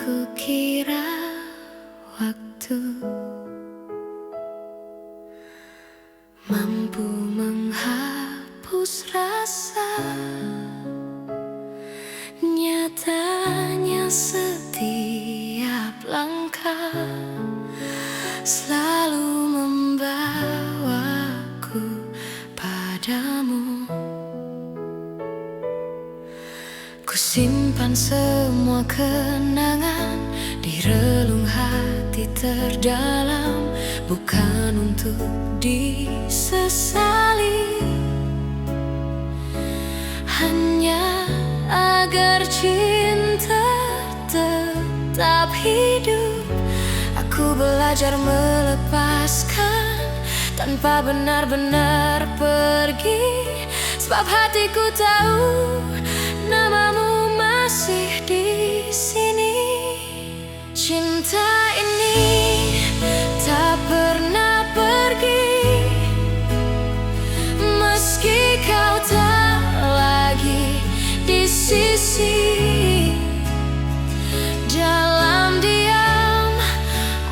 Kukira waktu mampu menghapus rasa, nyatanya setiap langkah selalu membawaku padamu. Kusimpan semua kenangan di relung hati terdalam, bukan untuk disesali, hanya agar cinta tetap hidup. Aku belajar melepaskan tanpa benar-benar pergi, sebab hatiku tahu namamu masih di sini. Cinta ini tak pernah pergi, meski kau tak lagi di sisi. Dalam diam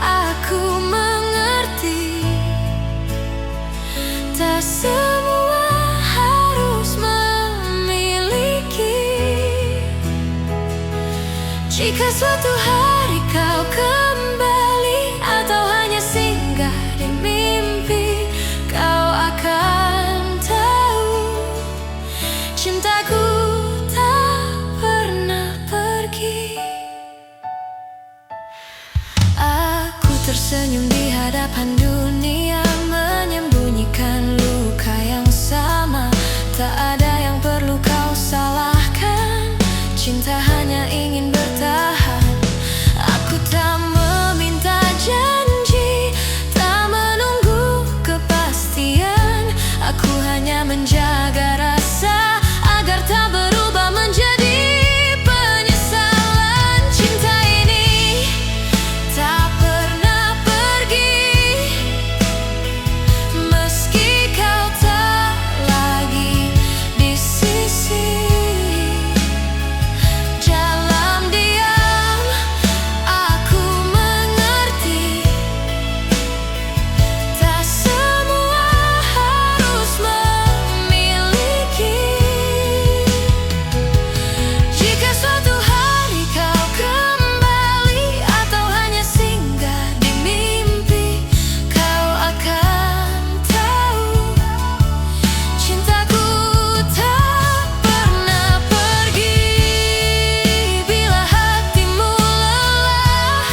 aku mengerti, tak semua harus memiliki. Jika suatu hari kau kembali atau hanya singgah di mimpi, kau akan tahu cintaku tak pernah pergi. Aku tersenyum di hadapan dunia, menyembunyikan luka yang sama. Tak ada yang perlu kau salahkan, cinta hanya ingin bertahan. Aku tak meminta janji, tak menunggu kepastian. Aku hanya menjaga rasa agar tak berubah menjadi penyesalan. Cinta ini tak pernah pergi, meski kau tak lagi di sisi. Dalam diam aku mengerti, tak semua harus memiliki. Jika suatu hari kau kembali atau hanya singgah di mimpi, kau akan tahu cintaku tak pernah pergi. Bila hatimu lelah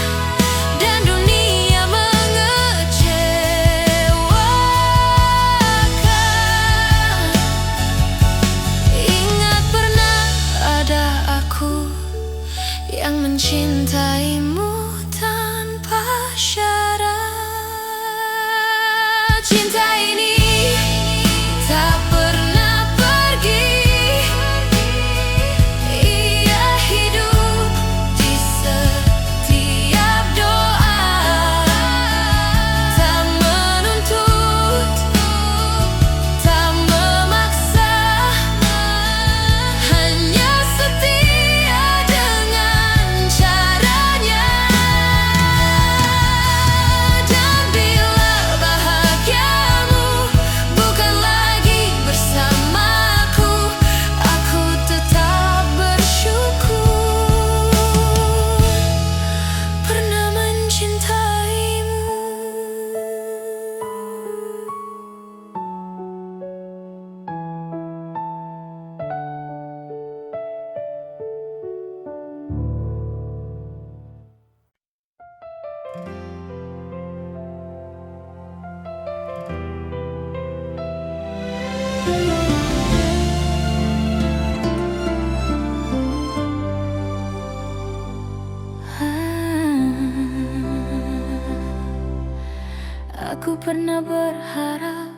dan dunia mengecewakan, ingat pernah ada aku yang mencintaimu tanpa syarat. Cinta ini tak pernah pergi, ia hidup di setiap doa. Tak menuntut, tak memaksa, hanya setia dengan caranya. Dan bila bahagiamu bukan lagi bersamaku, aku tetap bersyukur pernah mencintaimu. Aku pernah berharap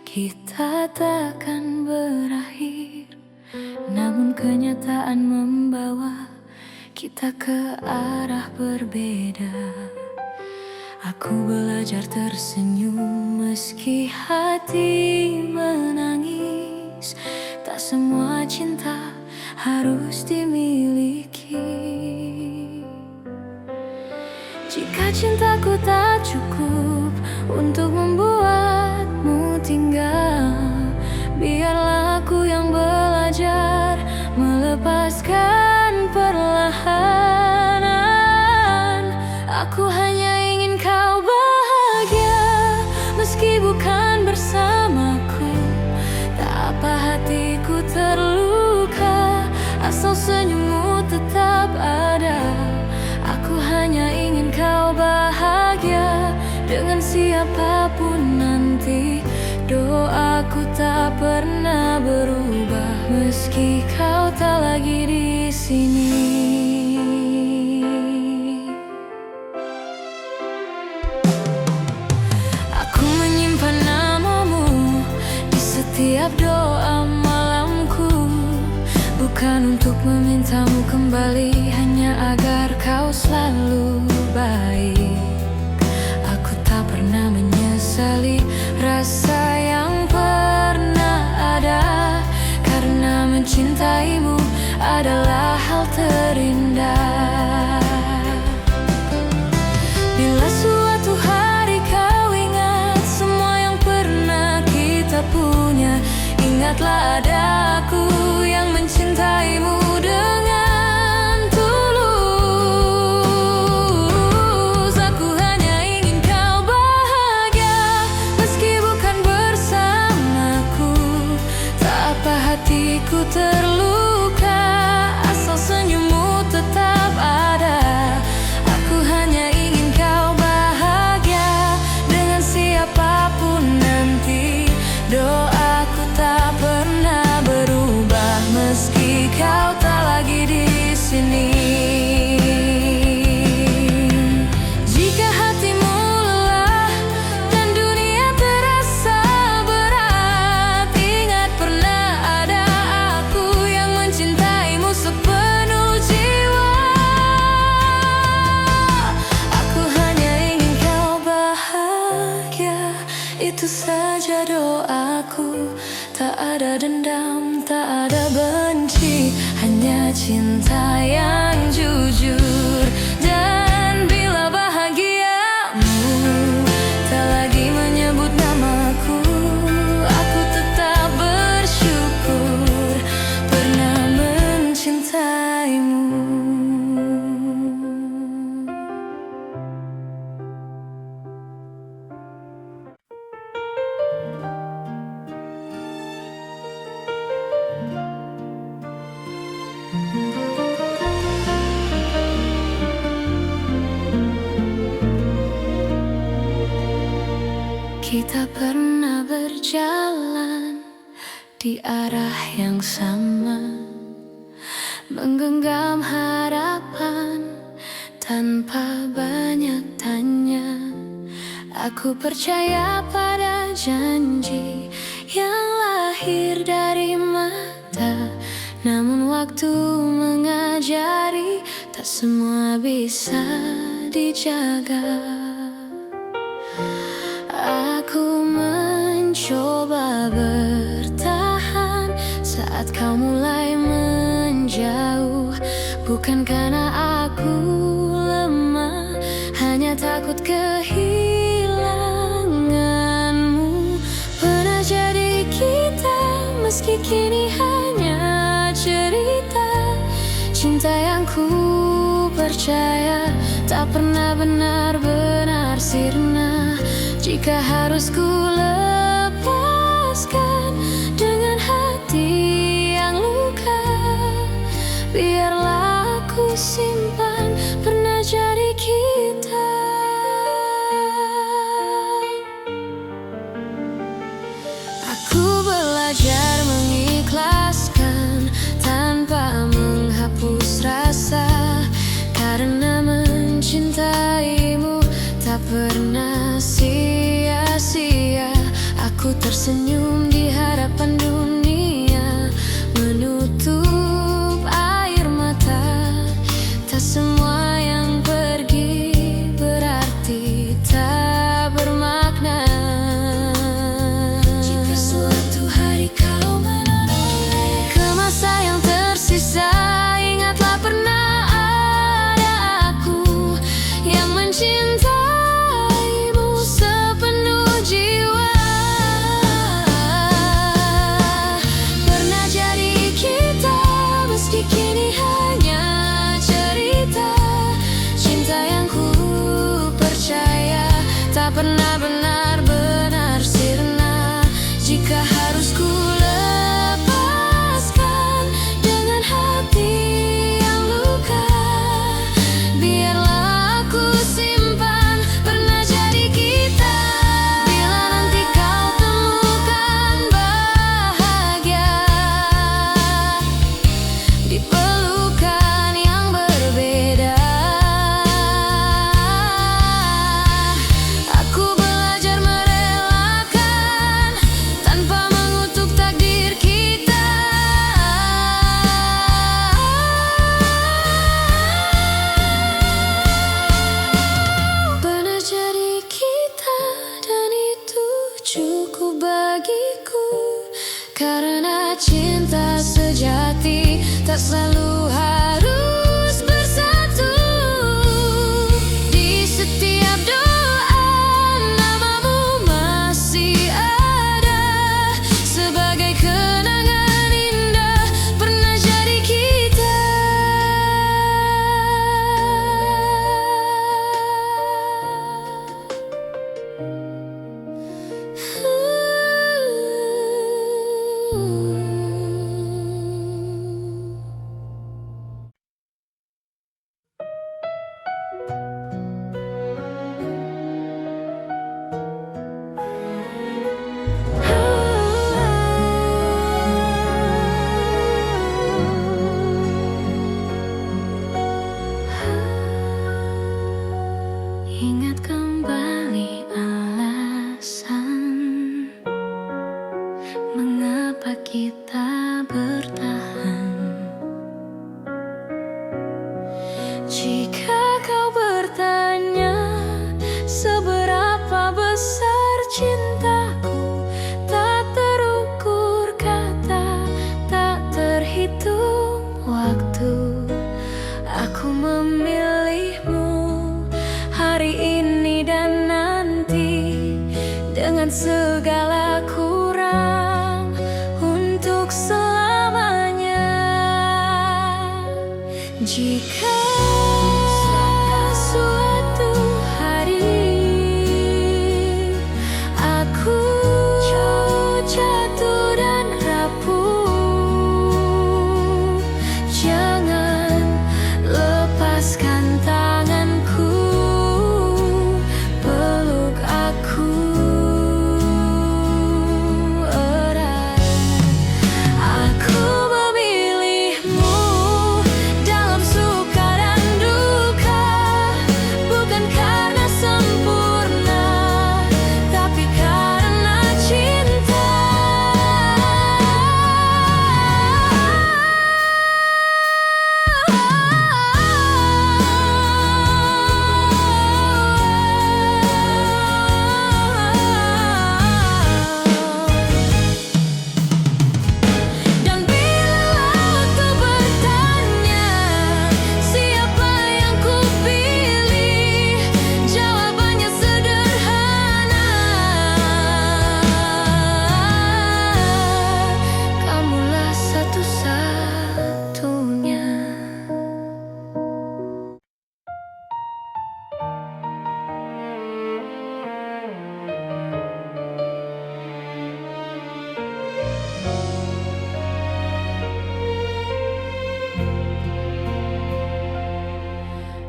kita takkan berakhir, namun kenyataan membawa kita ke arah berbeda. Aku belajar tersenyum meski hati menangis. Tak semua cinta harus dimiliki. Jika cintaku tak cukup untuk membuatmu tinggal, biarlah aku yang belajar melepaskan perlahan. Aku hanya ingin kau bahagia, meski bukan bersamaku. Tak apa hatiku terluka, asal senyummu tetap ada. Aku hanya ingin kau bahagia dengan siapapun nanti. Doaku tak pernah berubah, meski kau tak lagi di sini. Aku menyimpan namamu di setiap doa malamku, bukan untuk memintamu kembali, hanya agar kau selalu baik. Aku tak pernah menyesali rasa yang pernah ada, karena mencintaimu adalah hal terindah. Bila suatu hari kau ingat semua yang pernah kita punya, ingatlah ada aku yang mencintaimu dengan tulus. Aku hanya ingin kau bahagia, meski bukan bersamaku. Tak apa hatiku terluka, asal senyummu tetap ada. Aku hanya ingin kau bahagia dengan siapapun nanti. Doaku tak pernah berubah, meski kau tak lagi di sini. Jika hatimu lelah dan dunia terasa berat, ingat pernah ada aku yang mencintaimu sepenuh jiwa. Aku hanya ingin kau bahagia, itu saja doaku. Tak ada dendam, tak ada benci, hanya cinta yang jujur. Dan bila bahagiamu tak lagi menyebut namaku, aku tetap bersyukur pernah mencintaimu. Kita pernah berjalan di arah yang sama, menggenggam harapan tanpa banyak tanya. Aku percaya pada janji yang lahir dari mata, namun waktu mengajari tak semua bisa dijaga. Aku mencoba bertahan saat kau mulai menjauh, bukan karena aku lemah, hanya takut kehilanganmu. Pernah jadi kita, meski kini hanya cerita. Cinta yang ku percaya tak pernah benar-benar sirna. Jika harus ku lepaskan dengan hati yang luka, biarlah aku simpan pernah jadi kita. Aku belajar mengikhlaskan tanpa menghapus rasa, karena mencintaimu tak pernah sia-sia. Aku tersenyum di hadapan dunia, menutup air mata. Tak semua yang pergi berarti tak bermakna. Jika suatu hari kau menoleh ke masa yang tersisa, ingatlah pernah ada aku yang mencintai. Ingat kembali alasan mengapa kita bertahan. Jika kau bertanya seberapa besar cintaku, tak terukur kata, tak terhitung waktu. Aku memilihmu hari ini dan nanti, dengan segala kurang untuk selamanya. Jika suatu hari aku jatuh dan rapuh, jangan lepaskan tanganku, peluk aku erat. Aku memilihmu dalam suka dan duka, bukan karena sempurna, tapi karena cinta. Dan bila waktu bertanya siapa yang kupilih, jawabannya sederhana: kamulah satu-satunya.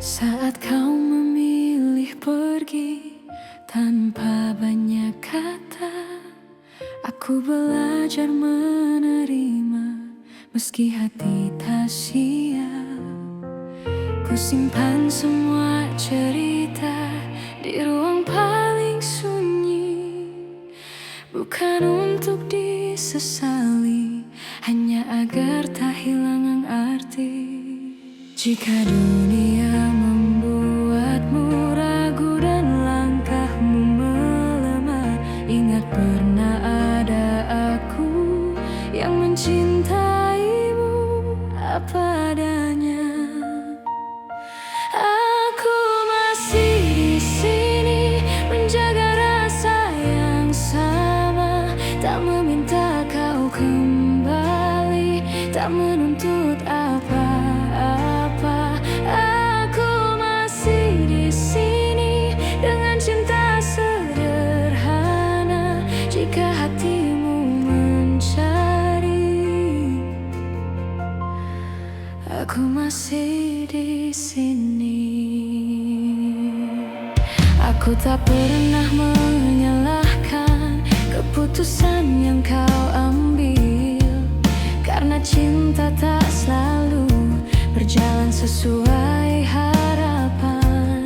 Saat kau memilih pergi tanpa banyak kata, aku belajar menerima meski hati tak siap. Ku simpan semua cerita di ruang paling sunyi, bukan untuk disesali, hanya agar tak hilang arti. Jika dunia membuatmu ragu dan langkahmu melemah, ingat pernah ada aku yang mencintaimu apa adanya. Aku masih di sini menjaga rasa yang sama, tak meminta kau kembali, tak menuntut apa-apa. Aku masih di sini dengan cinta sederhana. Jika hatimu mencari, aku masih di sini. Aku tak pernah menyalahkan keputusan yang kau ambil, karena cinta tak selalu berjalan sesuai harapan.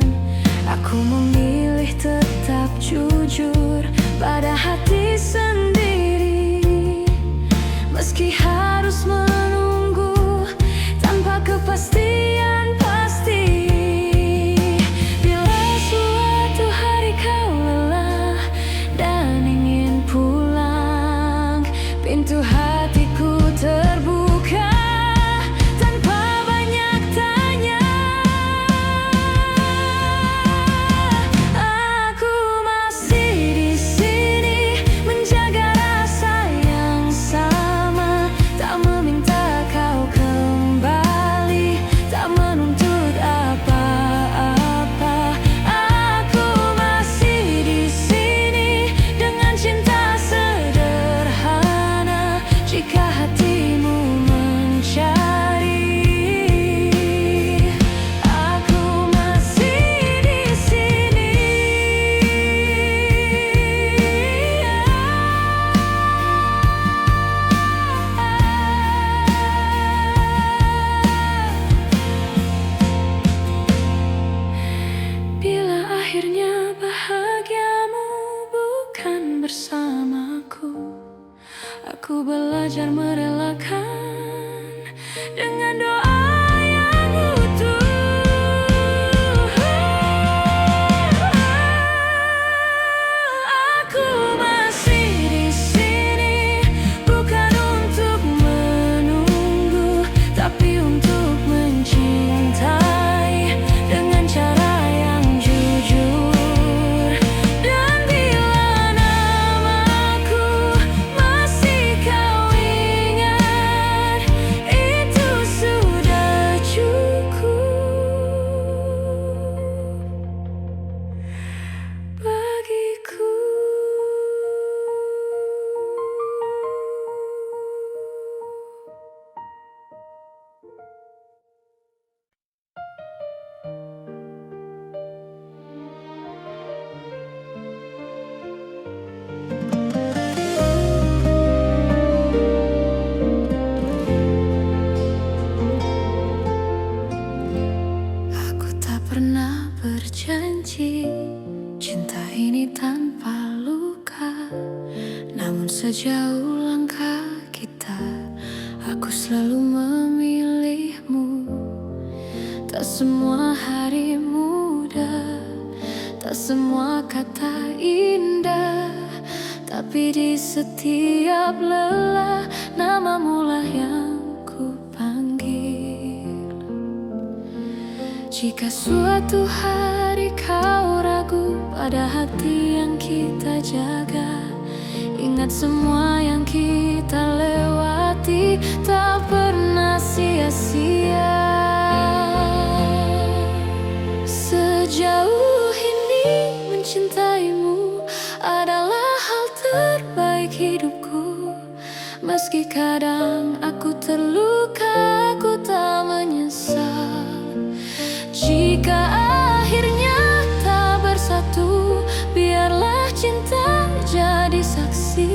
Aku memilih tetap jujur pada hati sendiri, meski harus menunggu tanpa kepastian pasti. Bila suatu hari kau lelah dan ingin pulang, pintu hatiku terbuka tanpa banyak tanya. Sejauh langkah kita, aku selalu memilihmu. Tak semua hari mudah, tak semua kata indah, tapi di setiap lelah, namamu lah yang ku panggil. Jika suatu hari kau ragu pada hati yang kita jaga, ingat semua yang kita lewati tak pernah sia-sia. Sejauh ini mencintaimu adalah hal terbaik hidupku. Meski kadang aku terluka, aku tak menyesal. Jika akhirnya tak bersatu, biarlah cinta jadi saksi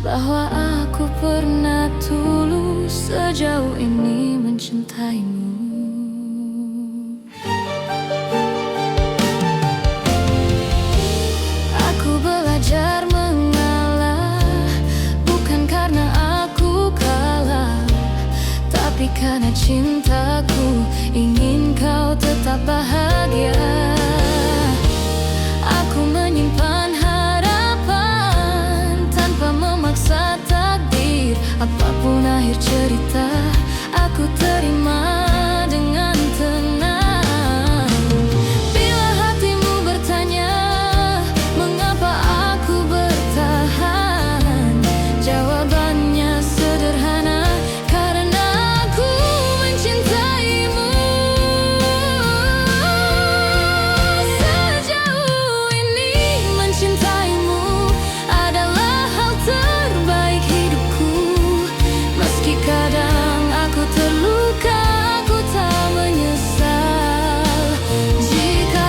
bahwa aku pernah tulus sejauh ini mencintaimu. Aku belajar mengalah, bukan karena aku kalah, tapi karena cintaku ingin kau tetap bahagia. Aku menyimpan harapan tanpa memaksa takdir. Apapun akhir cerita, aku terima dengan tenang. Bila hatimu bertanya mengapa aku bertahan, jawabannya sederhana, karena aku mencintaimu. Sejauh ini mencintaimu adalah hal terbaik hidupku. Meski kadang aku terluka, aku tak menyesal. Jika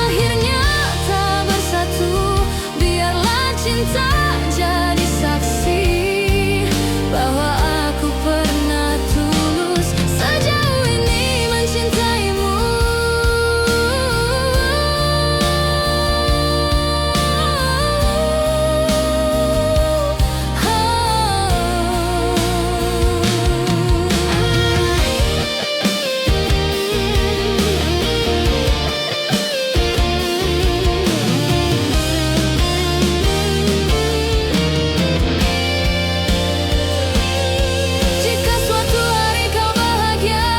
akhirnya tak bersatu, biarlah cinta jadi saksi bahwa aku pernah tulus sejauh ini mencintaimu. Jika suatu hari kau bahagia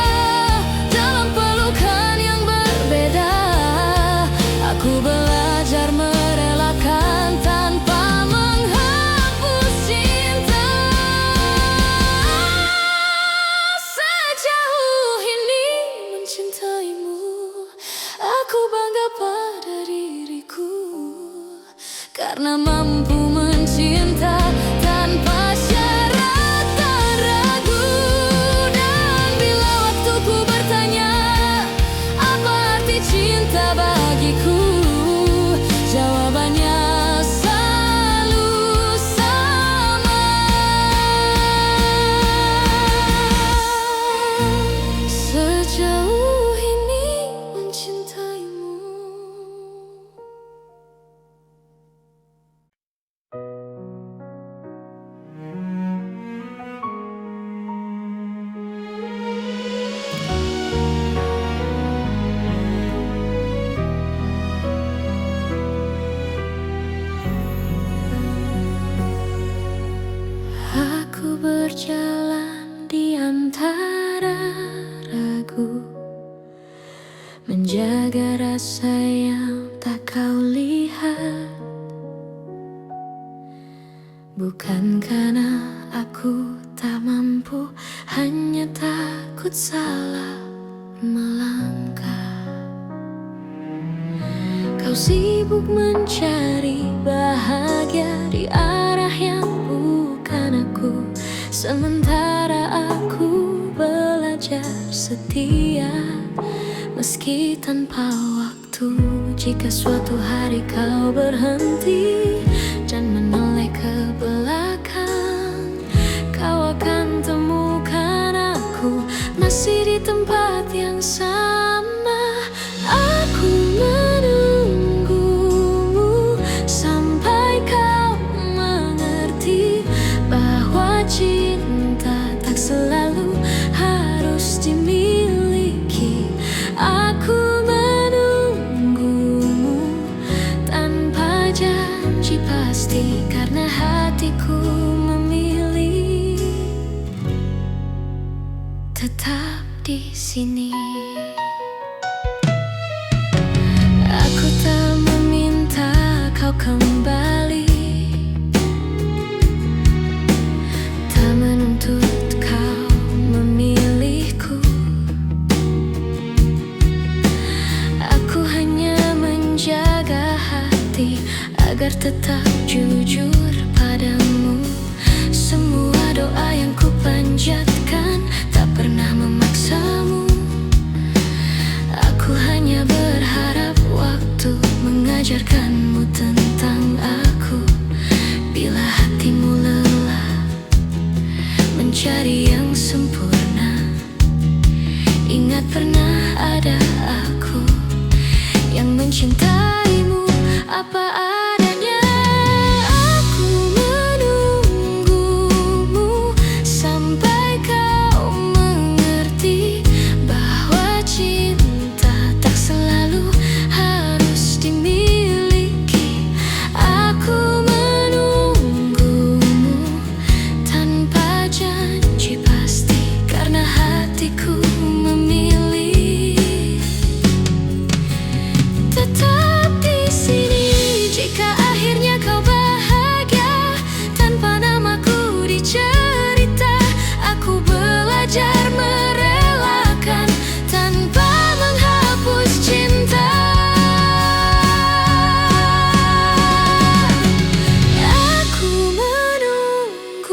dalam pelukan yang berbeda, aku belajar merelakan tanpa menghapus cinta. Sejauh ini mencintaimu, aku bangga pada diriku, karena mampu mencinta tanpa syarat dan ragu. Dan bila waktuku bertanya apa arti cinta bagiku, jawabannya selalu sama. Sejauh ini mencintaimu. Aku berjalan di antara ragu, menjaga rasa yang tak kau lihat. Bukan karena aku tak mampu, hanya takut salah melangkah. Kau sibuk mencari bahagia di arah yang bukan aku, sementara aku belajar setia meski tanpa waktu. Jika suatu hari kau berhenti dan menoleh ke belakang, kau akan temukan aku masih di tempat yang sama. Aku menunggumu sampai kau mengerti. di sini. Aku tak meminta kau kembali, tak menuntut kau memilihku. Aku hanya menjaga hati agar tetap jujur padamu. Semua doa yang ku panjatkan tak pernah memaksamu. Aku hanya berharap waktu mengajarkanmu tentang aku. Bila hatimu lelah mencari yang sempurna, ingat pernah ada aku yang mencintaimu apa adanya. Aku menunggumu sampai kau mengerti bahwa cinta tak selalu harus dimiliki. Aku menunggumu tanpa janji pasti, karena hatiku memilih tetap di sini. Jika akhirnya kau bahagia tanpa namaku dicerita, aku belajar merelakan tanpa menghapus cinta. Aku menunggumu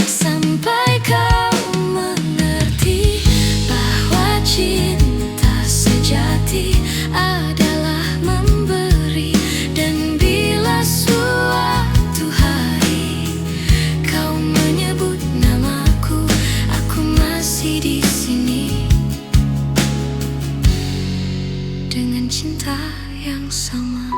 sampai kau mengerti bahwa cinta sejati adalah memberi. Dan bila suatu hari kau menyebut namaku, aku masih di sini dengan cinta yang sama.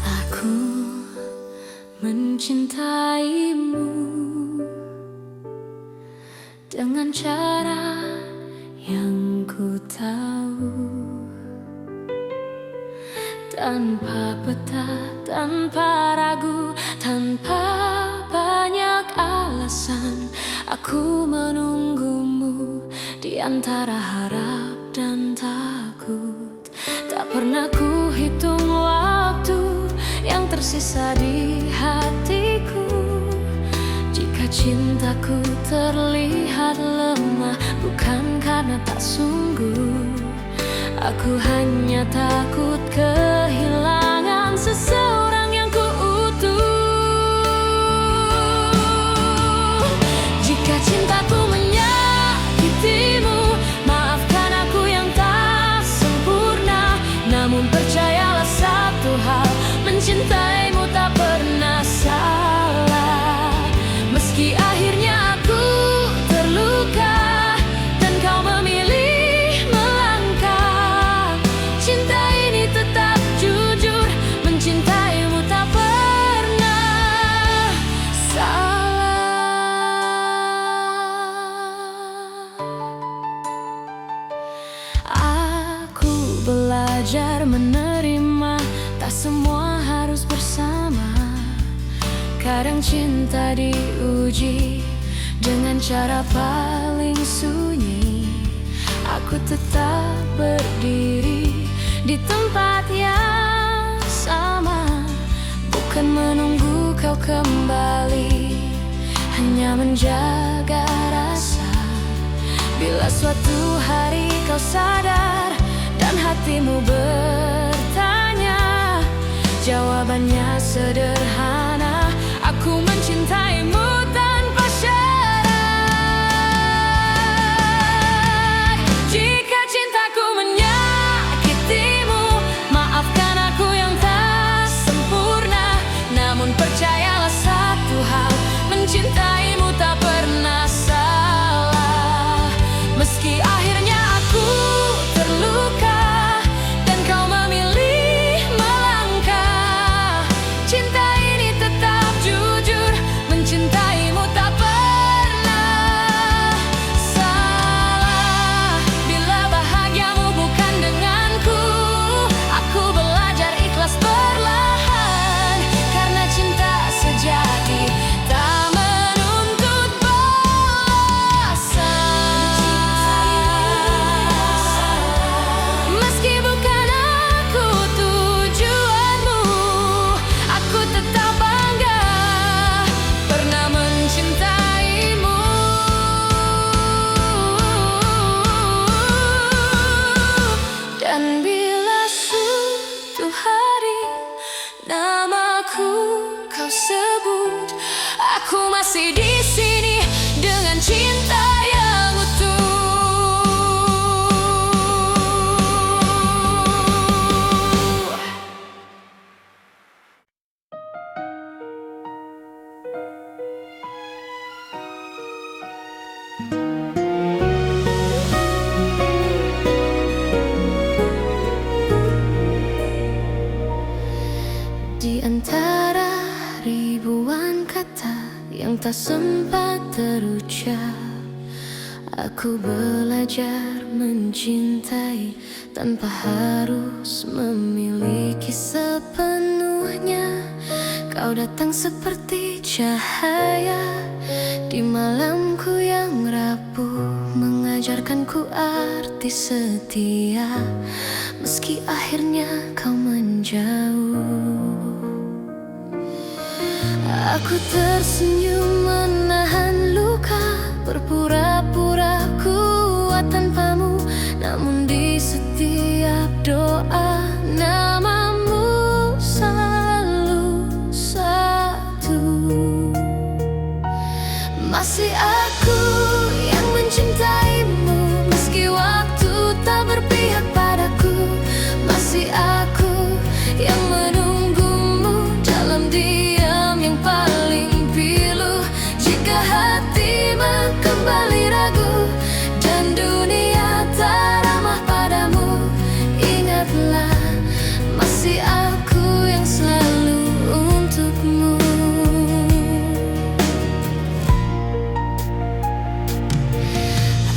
Aku mencintaimu dengan cara yang ku tahu, tanpa peta, tanpa ragu, tanpa banyak alasan. Aku menunggumu di antara harap dan takut. Tak pernah ku hitung waktu yang tersisa di hatiku. Jika cintaku terlihat lemah, bukan karena tak sungguh. Aku hanya takut kehilangan seseorang yang ku utuh. Jika cintaku menyakitimu, maafkan aku yang tak sempurna. Namun percayalah satu hal, mencintaimu tak pernah salah. Meski akhirnya aku terluka dan kau memilih melangkah, cinta ini tetap jujur, mencintaimu tak pernah salah. Aku belajar menerima, tak semua harus bersama. Kadang cinta diuji dengan cara paling sunyi. Aku tetap berdiri di tempat yang sama, bukan menunggu kau kembali, hanya menjaga rasa. Bila suatu hari kau sadar dan hatimu bertanya, jawabannya sederhana. Aku mencintaimu tanpa syarat. Jika cintaku menyakitimu, maafkan aku yang tak sempurna. Namun percayalah satu hal, sempat terucap. Aku belajar mencintai tanpa harus memiliki sepenuhnya. Kau datang seperti cahaya di malamku yang rapuh, mengajarkanku arti setia, meski akhirnya kau menjauh. Aku tersenyum menahan luka, berpura-pura kuat tanpamu, namun di setiap doa namamu selalu satu. Masih aku yang mencintaimu, meski waktu tak berpihak padaku. Masih aku yang menunggumu dalam diam yang paling pilu. Jika hatimu kembali ragu dan dunia tak ramah padamu, ingatlah masih aku yang selalu untukmu.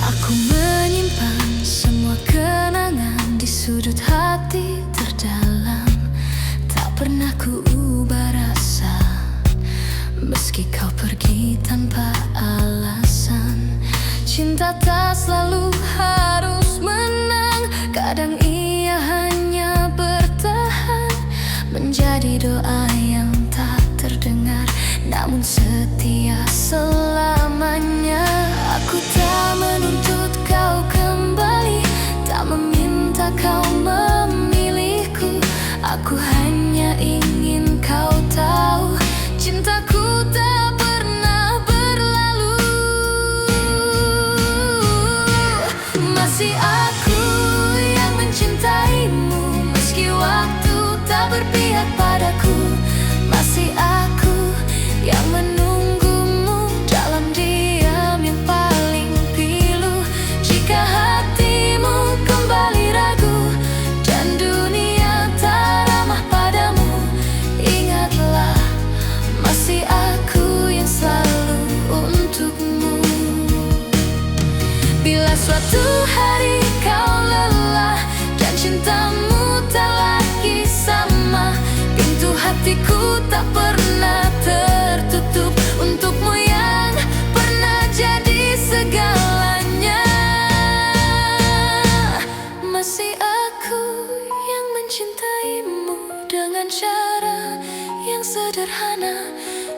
Aku menyimpan semua kenangan di sudut hati terdalam. Tak pernah ku ubah rasa, meski kau pergi tanpa alasan. Cinta tak selalu harus menang, kadang ia hanya bertahan, menjadi doa yang tak terdengar, namun setia selamanya. Aku tak menuntut kau kembali, tak meminta kau memilihku. Aku hanya ingin kau tahu, cintaku tak pernah berlalu. Masih aku yang mencintaimu, meski waktu tak berpihak padaku. Masih aku yang menunggumu dalam diam yang paling pilu. Jika hatimu kembali ragu dan dunia tak ramah padamu, ingatlah masih aku yang selalu untukmu. Bila suatu hari kau lelah dan cintamu tak lagi sama, pintu hatiku tak pernah tertutup untukmu yang pernah jadi segalanya. Masih aku yang mencintaimu dengan cara yang sederhana,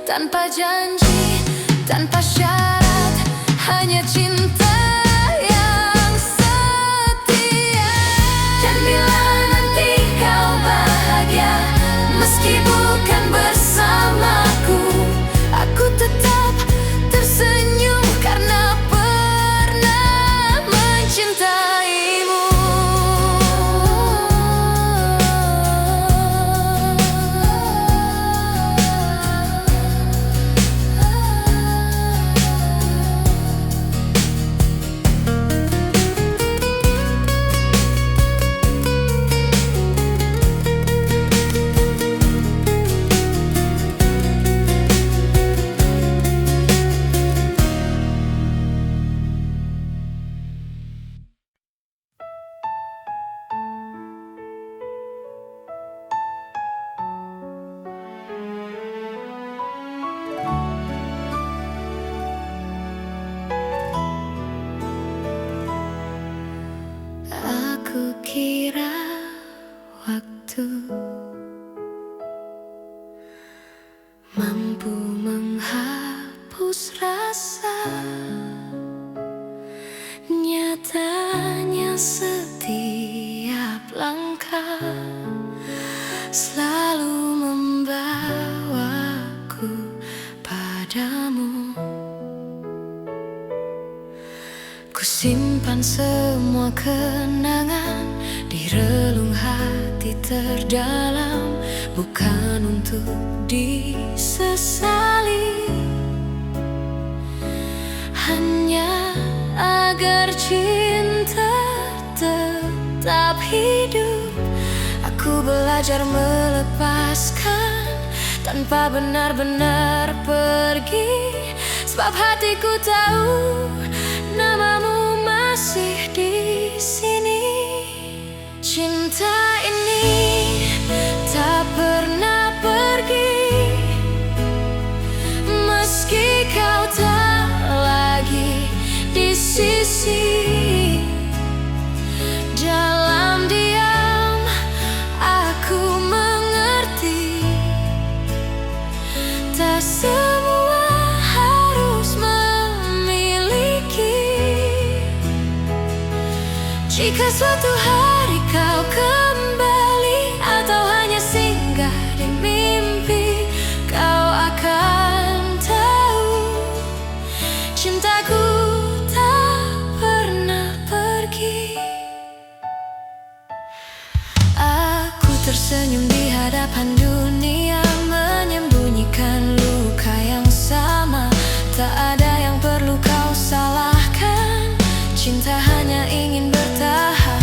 tanpa janji, tanpa syarat, hanya cinta yang setia. Dan bila nanti kau bahagia, meski bukan bersamaku, aku tetap tersenyum karena pernah mencintaimu. Aku kira waktu mampu menghapus rasa, nyatanya setiap langkah selalu membawaku padamu. Ku simpan semua kenangan di relung hati terdalam, bukan untuk disesali, hanya agar cinta tetap hidup. Aku belajar melepaskan tanpa benar-benar pergi, sebab hatiku tahu namamu masih di sini. Cinta ini tak pernah pergi, meski kau tak lagi di sisi. Dalam diam aku mengerti, tak semua harus memiliki. Jika suatu hari kau kembali atau hanya singgah di mimpi, kau akan tahu cintaku tak pernah pergi. Aku tersenyum di hadapan dunia, menyembunyikan luka yang sama. Tak ada yang perlu kau salahkan, cinta hanya ingin bertahan.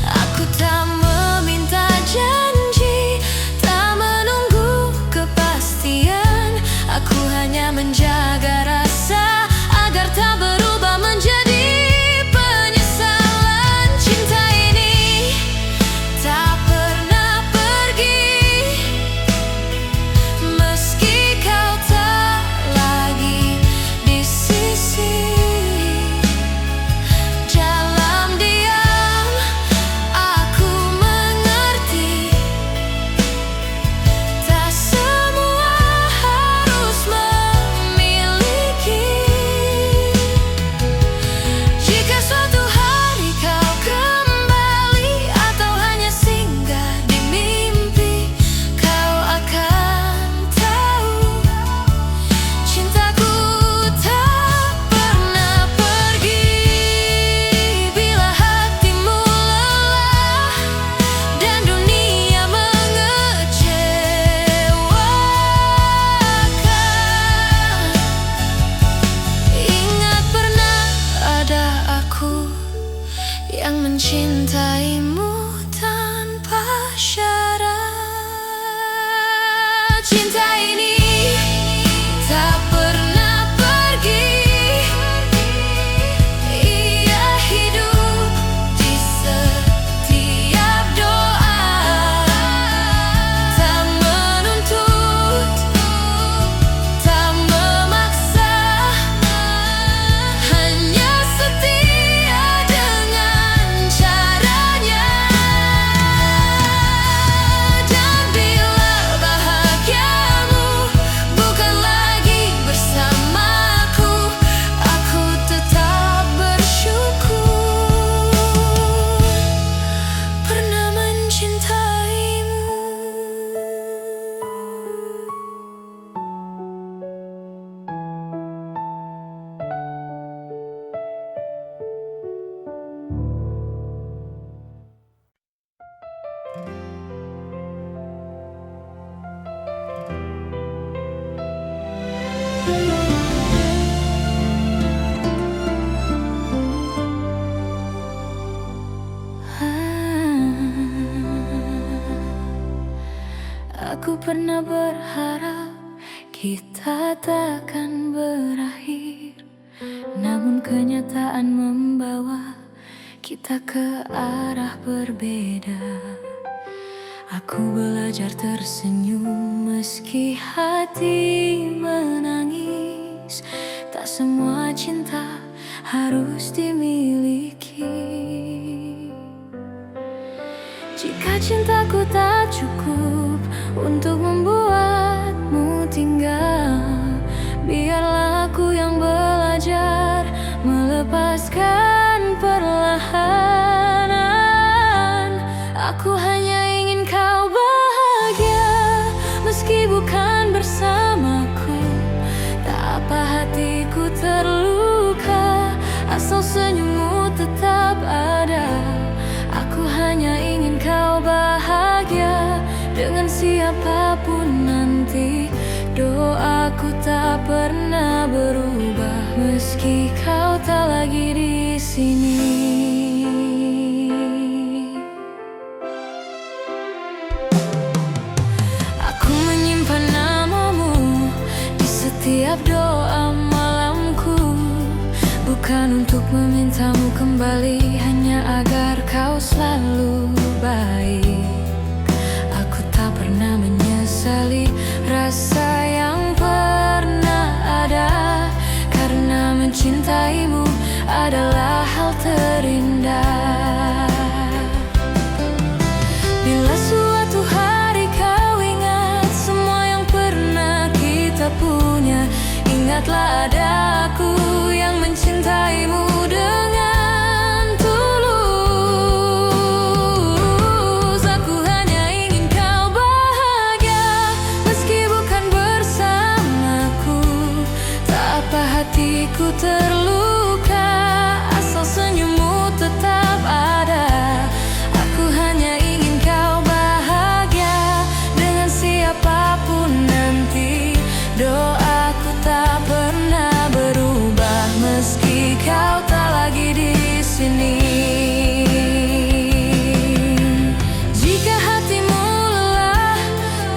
Aku tak meminta janji, tak menunggu kepastian. Aku hanya menjaga rasa agar tak berubah menjadi penyesalan. Cinta ini tak pernah pergi, meski kau tak lagi di sisi. Dalam diam aku mengerti, tak semua harus memiliki. Jika suatu hari kau kembali atau hanya singgah di mimpi, kau akan tahu cintaku tak pernah pergi. Bila hatimu lelah dan dunia mengecewakan, ingat pernah ada aku yang mencintaimu tanpa syarat. Cinta ini tak pernah pergi, ia hidup di setiap doa. Tak menuntut, tak memaksa, hanya setia dengan caranya. Dan bila bahagiamu bukan lagi bersamaku, aku tetap bersyukur pernah mencintaimu. Aku pernah berharap kita takkan berakhir, namun kenyataan membawa kita ke arah berbeda. Aku belajar tersenyum meski hati menangis. Tak semua cinta harus dimiliki. Jika cintaku tak cukup untuk membuatmu tinggal, biarlah aku yang belajar melepaskan perlahan. Aku hanya ingin kau bahagia, meski bukan bersamaku. Tak apa hatiku terluka, asal senyummu tetap ada. Aku hanya ingin kau bahagia dengan siapapun nanti. Doaku tak pernah berubah, meski kau tak lagi di sini. Aku menyimpan namamu di setiap doa malam. bukan untuk memintamu kembali, hanya agar kau selalu baik. Aku tak pernah menyesali rasa yang pernah ada, karena mencintaimu adalah hal terindah. Bila suatu hari kau ingat semua yang pernah kita punya, ingatlah ada aku yang mencintaimu dengan tulus. Aku hanya ingin kau bahagia, meski bukan bersamaku. Tak apa hatiku terluka, asal senyummu tetap ada. Aku hanya ingin kau bahagia dengan siapapun nanti. Doaku tak pernah berubah meski kau tak lagi di sini. Jika hatimu lelah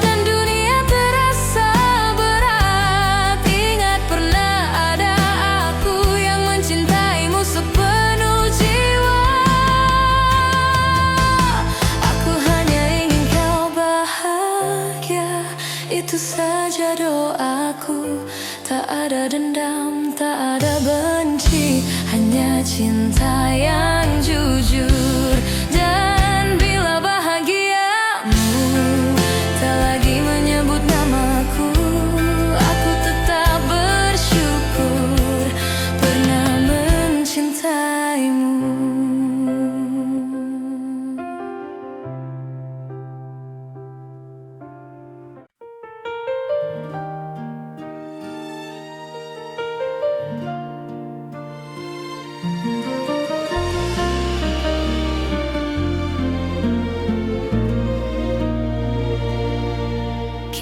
dan dunia terasa berat, ingat pernah ada aku yang mencintaimu sepenuh jiwa. Aku hanya ingin kau bahagia, itu saja doaku. Tak ada dendam, tak ada benci, hanya cinta yang jujur. Dan bila bahagiamu tak lagi menyebut namaku, aku tetap bersyukur pernah mencintaimu.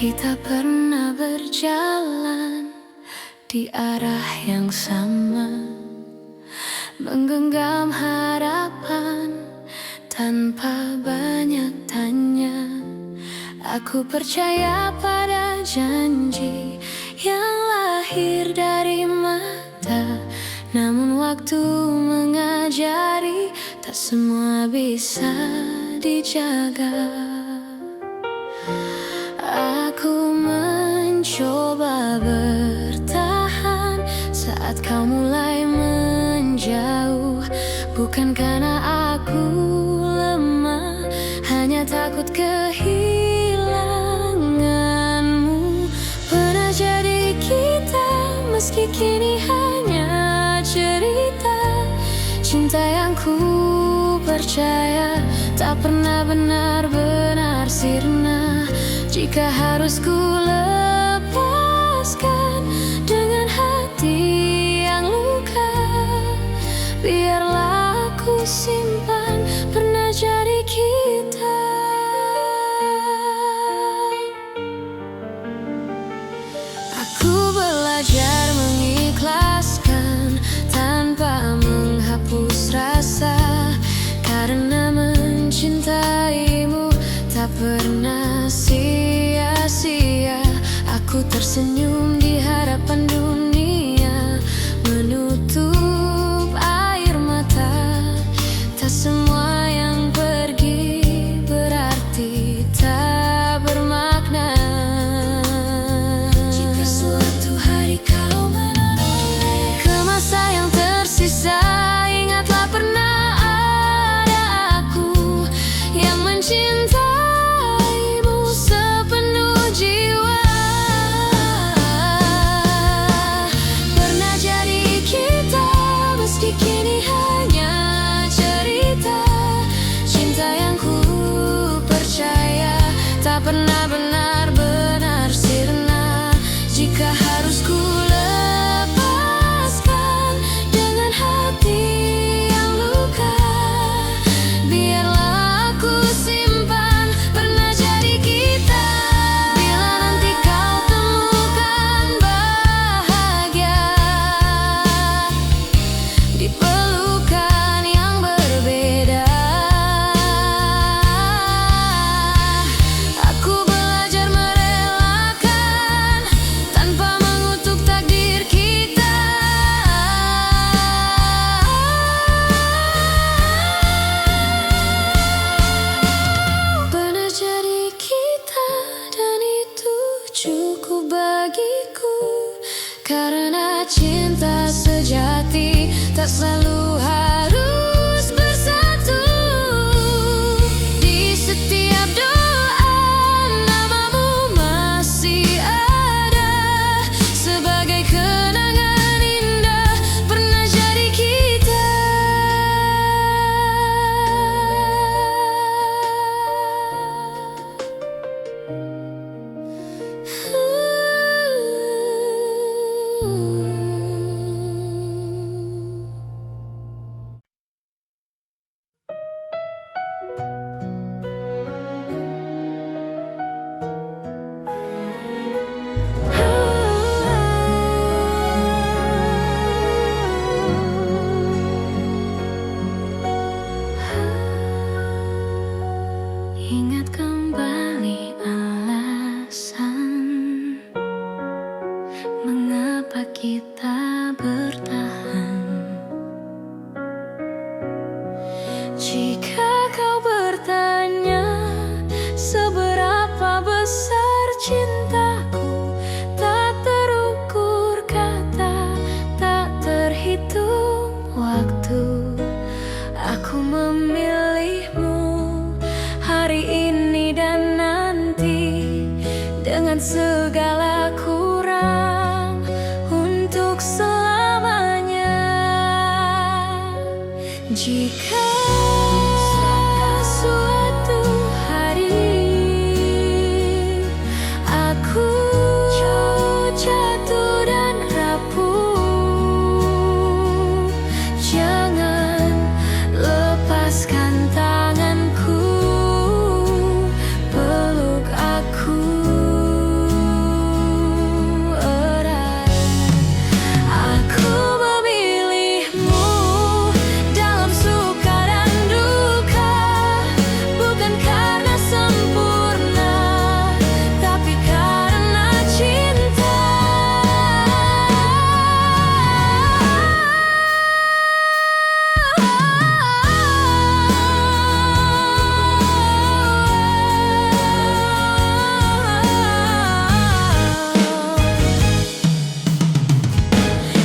Kita pernah berjalan di arah yang sama, menggenggam harapan tanpa banyak tanya. Aku percaya pada janji yang lahir dari mata, namun waktu mengajari tak semua bisa dijaga. Aku mencoba bertahan saat kau mulai menjauh, bukan karena aku lemah, hanya takut kehilanganmu. Pernah jadi kita, meski kini hanya cerita. Cinta yang ku percaya tak pernah benar-benar sirna. Jika harus ku lepaskan dengan hati yang luka, biarlah aku simpan pernah jadi kita. Aku belajar mengikhlaskan tanpa menghapus rasa, karena mencintaimu tak pernah sia-sia. Aku tersenyum di hadapan dunia, menutup air mata. Tak semua yang pergi berarti tak bermakna. Jika suatu hari kau menoleh ke masa yang tersisa, ingatlah pernah ada aku yang mencintaimu tak selalu harus bersatu. Di setiap doa namamu masih ada, sebagai kenangan indah pernah jadi kita. Ingat kembali alasan mengapa kita bertahan. Jika kau bertanya seberapa besar cintaku, tak terukur kata, tak terhitung waktu. Aku memilihmu hari ini dan nanti, dengan segala kurang, untuk selamanya. Jika suatu hari aku jatuh dan rapuh, jangan lepaskan tanganku, peluk aku erat. Aku memilihmu dalam suka dan duka, bukan karena sempurna, tapi karena cinta.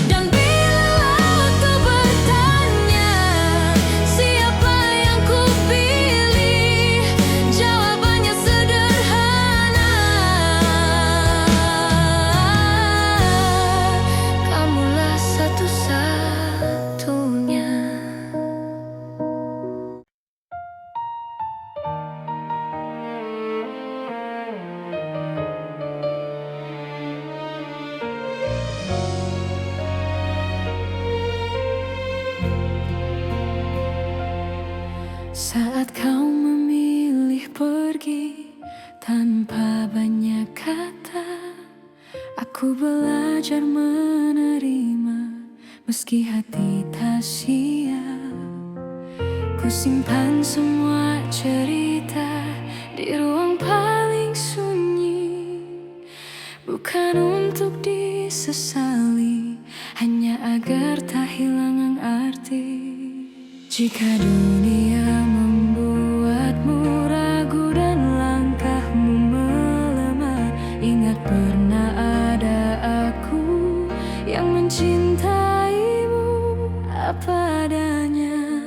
Dan bila waktu bertanya siapa yang kupilih, jawabannya sederhana, kamulah satu-satunya. Saat kau memilih pergi tanpa banyak kata, aku belajar menerima meski hati tak siap. Ku simpan semua cerita di ruang paling sunyi, bukan untuk disesali, hanya agar tak hilang arti. Jika dunia membuatmu ragu dan langkahmu melemah, ingat pernah ada aku yang mencintaimu apa adanya.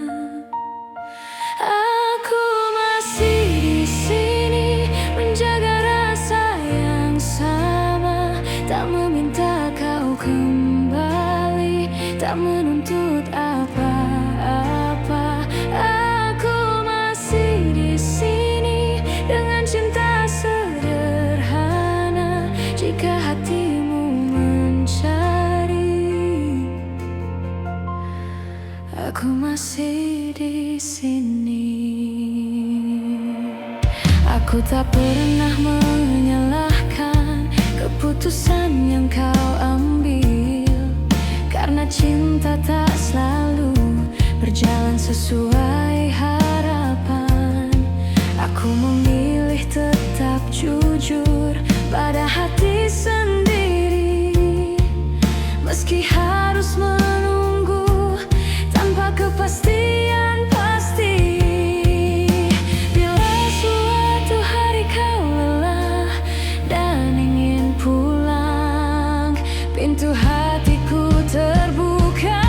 Aku masih di sini menjaga rasa yang sama, tak meminta kau kembali, tak menuntut apa-apa. Aku masih di sini dengan cinta sederhana, jika hatimu mencari, aku masih di sini. Aku tak pernah menyalahkan keputusan yang kau ambil, karena cinta tak selalu berjalan sesuai harapan. Aku memilih tetap jujur pada hati sendiri, meski harus menunggu tanpa kepastian pasti. Bila suatu hari kau lelah dan ingin pulang, pintu hatiku terbuka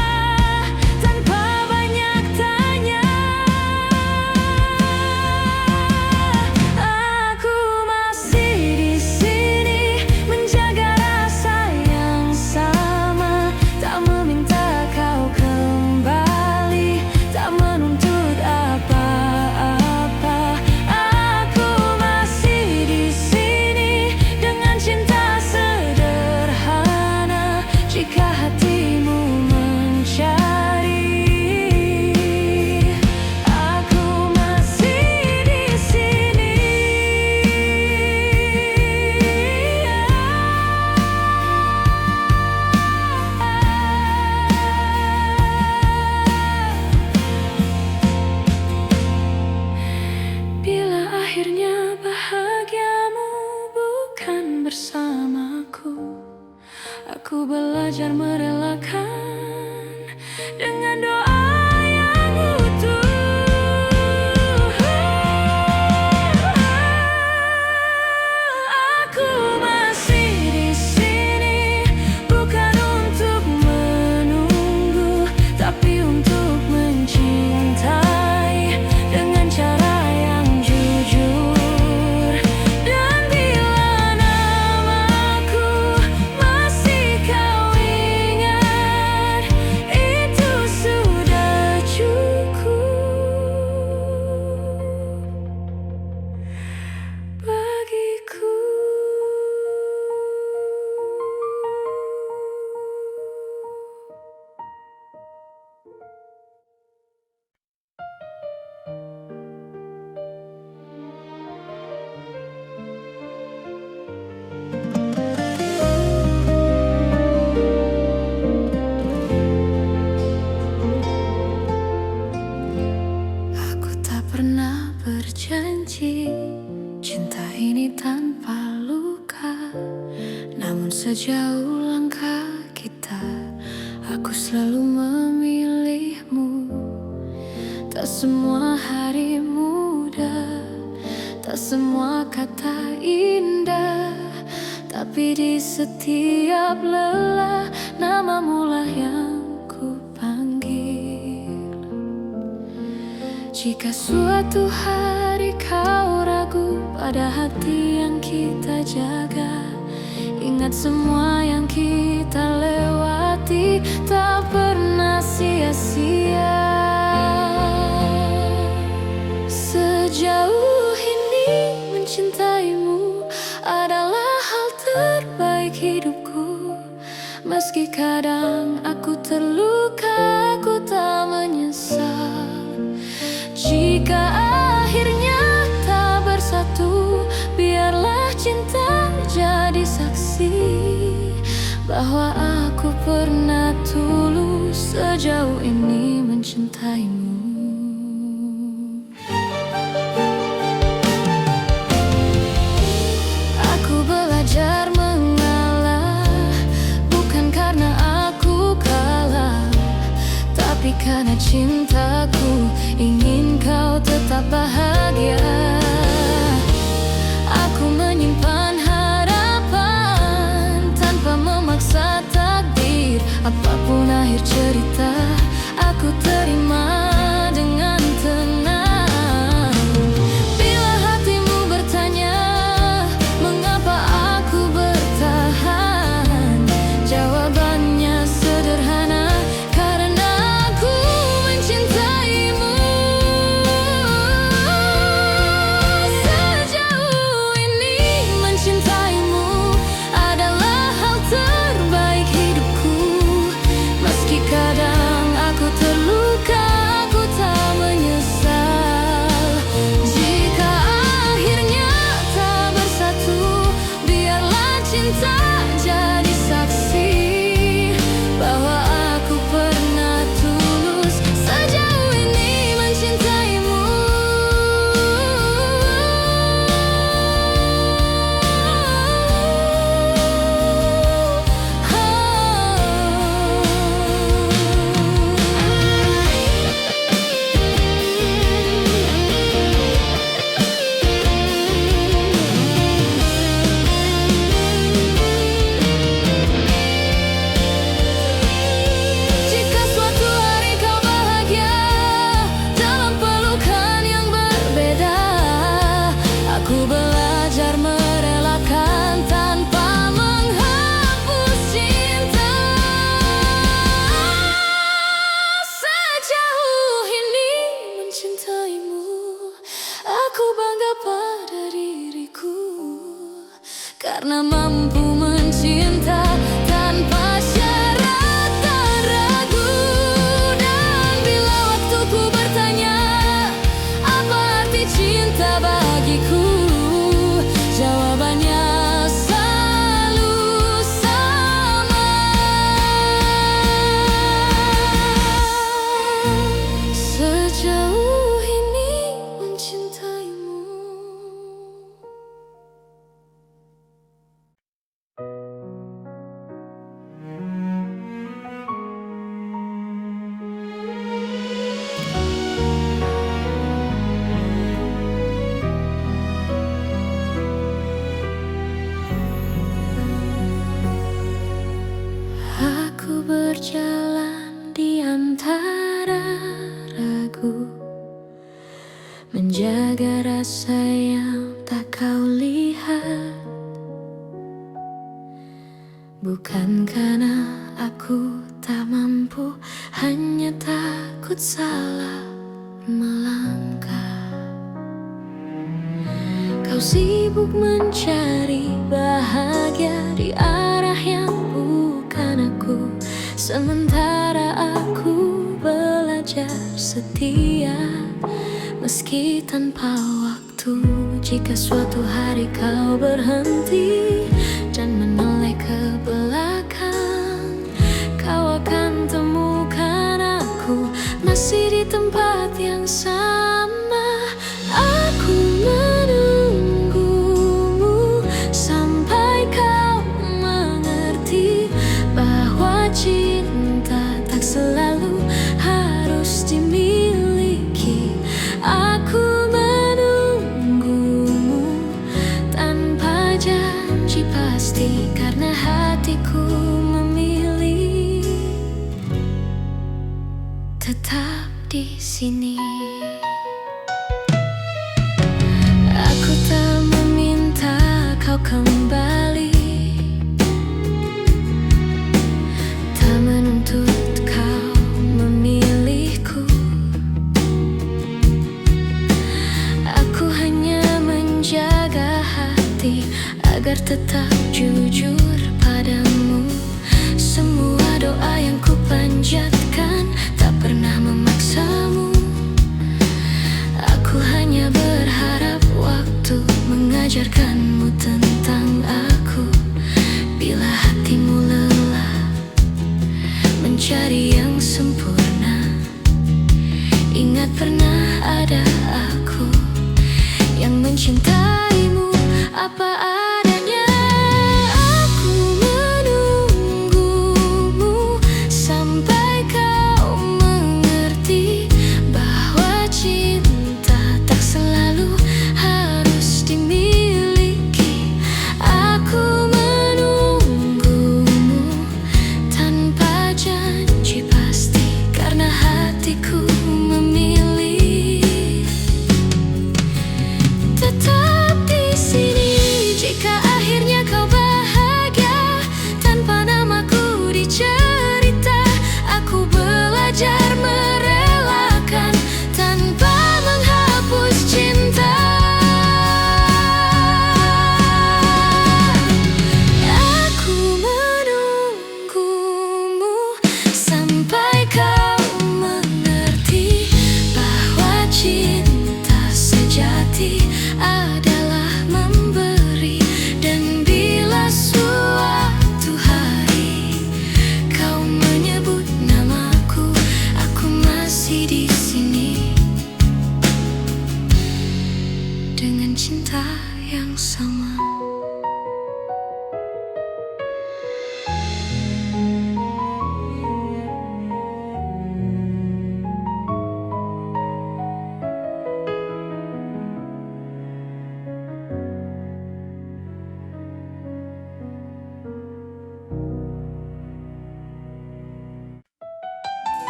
Sejauh langkah kita, aku selalu memilihmu. Tak semua hari mudah, tak semua kata indah, tapi di setiap lelah namamulah yang ku panggil. Jika suatu hari kau ragu pada hati yang kita jaga, ingat semua yang kita lewati tak pernah sia-sia. Sejauh ini mencintaimu adalah hal terbaik hidupku. Meski kadang aku terluka, aku tak menyesal. Jika akhirnya tak bersatu, biarlah cinta jadi saksi bahwa aku pernah tulus sejauh ini mencintaimu. Aku belajar mengalah, bukan karena aku kalah, tapi karena cintaku ingin kau tetap bahagia. Aku menyimpan harapan tanpa memaksa takdir. Apapun akhir cerita, aku terima dengan tenang. Bila hatimu bertanya mengapa aku bertahan, jawabannya sederhana, karena aku mencintaimu. Sejauh ini mencintaimu adalah hal terbaik hidupku. Meski kadang aku terluka, aku tak menyesal. Jika akhirnya tak bersatu, biarlah cinta jadi saksi bahwa aku pernah tulus sejauh ini mencintaimu. Jika suatu hari kau bahagia dalam pelukan yang berbeda, aku belajar merelakan tanpa menghapus cinta. Sejauh ini mencintaimu, aku bangga pada diriku, karena mampu mencinta tanpa syarat dan ragu. Dan bila waktuku bertanya apa arti cinta bagiku, jawabannya selalu sama. Sejauh ini mencintaimu. Aku berjalan di antara ragu, menjaga rasa yang tak kau lihat. Bukan karena aku tak mampu, hanya takut salah melangkah. Kau sibuk mencari bahagia di arah yang bukan aku, sementara aku belajar setia meski tanpa waktu. Jika suatu hari kau berhenti dan menoleh ke belakang, kau akan temukan aku masih di tempat yang sama. Aku menunggumu sampai kau mengerti. tetap di sini. Aku tak meminta kau kembali, tak menuntut kau memilihku. Aku hanya menjaga hati agar tetap jujur padamu. Semua doa yang ku panjatkan tak pernah memaksamu. Aku hanya berharap waktu mengajarkanmu tentang aku. Bila hatimu lelah mencari yang sempurna, ingat pernah ada aku yang mencintaimu apa adanya. Aku menunggumu sampai kau mengerti bahwa cinta tak selalu harus dimiliki. Aku menunggumu tanpa janji pasti, karena hatiku memilih tetap di sini. Jika akhirnya kau bahagia tanpa namaku dicerita, aku belajar merelakan tanpa menghapus cinta. Aku menunggumu sampai kau mengerti bahwa cinta sejati adalah memberi. Dan bila suatu hari kau menyebut namaku, aku masih di sini dengan cinta yang sama.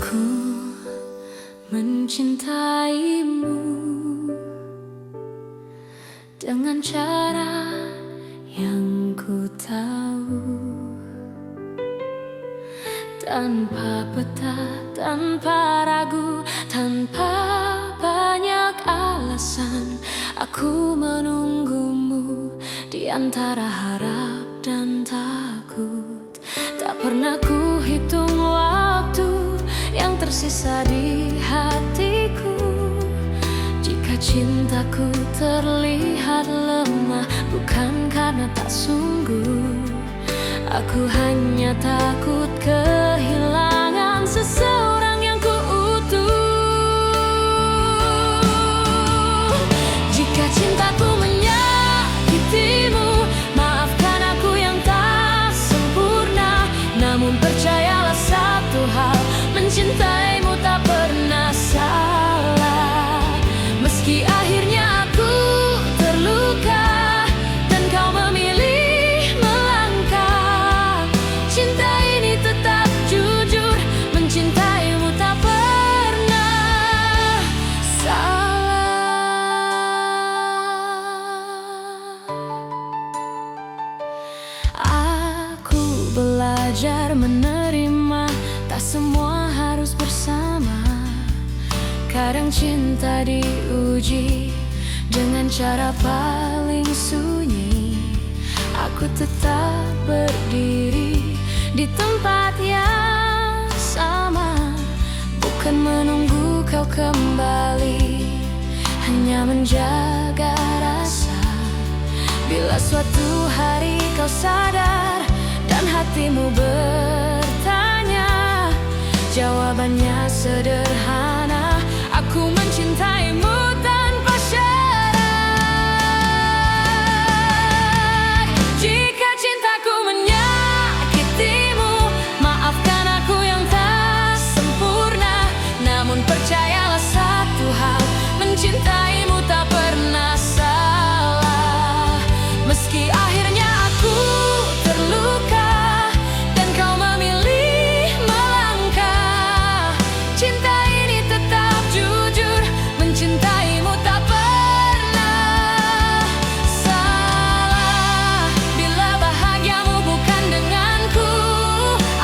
Aku mencintaimu dengan cara yang ku tahu, tanpa peta, tanpa ragu, tanpa banyak alasan. Aku menunggumu di antara harap dan takut. Tak pernah ku hitung waktu yang tersisa di hatiku. Jika cintaku terlihat lemah, bukan karena tak sungguh. Aku hanya takut kehilangan seseorang yang ku utuh. Jika cintaku menyakitimu, maafkan aku yang tak sempurna. Namun percayalah satu hal, mencintaimu tak pernah salah. Meski akhirnya aku terluka dan kau memilih melangkah, cinta ini tetap jujur, mencintaimu tak pernah salah. Aku belajar menerima, tak semua harus bersama. Kadang cinta diuji dengan cara paling sunyi. Aku tetap berdiri di tempat yang sama, bukan menunggu kau kembali, hanya menjaga rasa. Bila suatu hari kau sadar dan hatimu bertanya, jawabannya sederhana. Aku mencintaimu tanpa syarat. Jika cintaku menyakitimu, maafkan aku yang tak sempurna. Namun percayalah mencintaimu tak pernah salah. Meski akhirnya aku terluka dan kau memilih melangkah, cinta ini tetap jujur, mencintaimu tak pernah salah. Bila bahagiamu bukan denganku,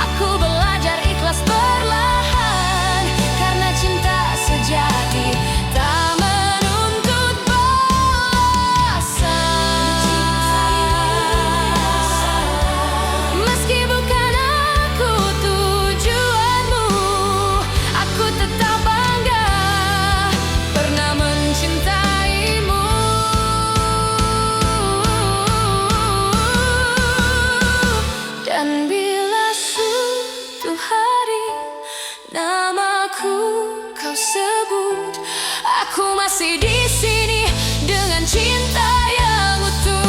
aku belajar ikhlas perlahan, karena cinta sejati tak menuntut balasan. Meski bukan aku tujuanmu, aku tetap bangga pernah mencintaimu. Dan bila suatu hari namaku kau sebut, aku masih di sini dengan cinta yang utuh.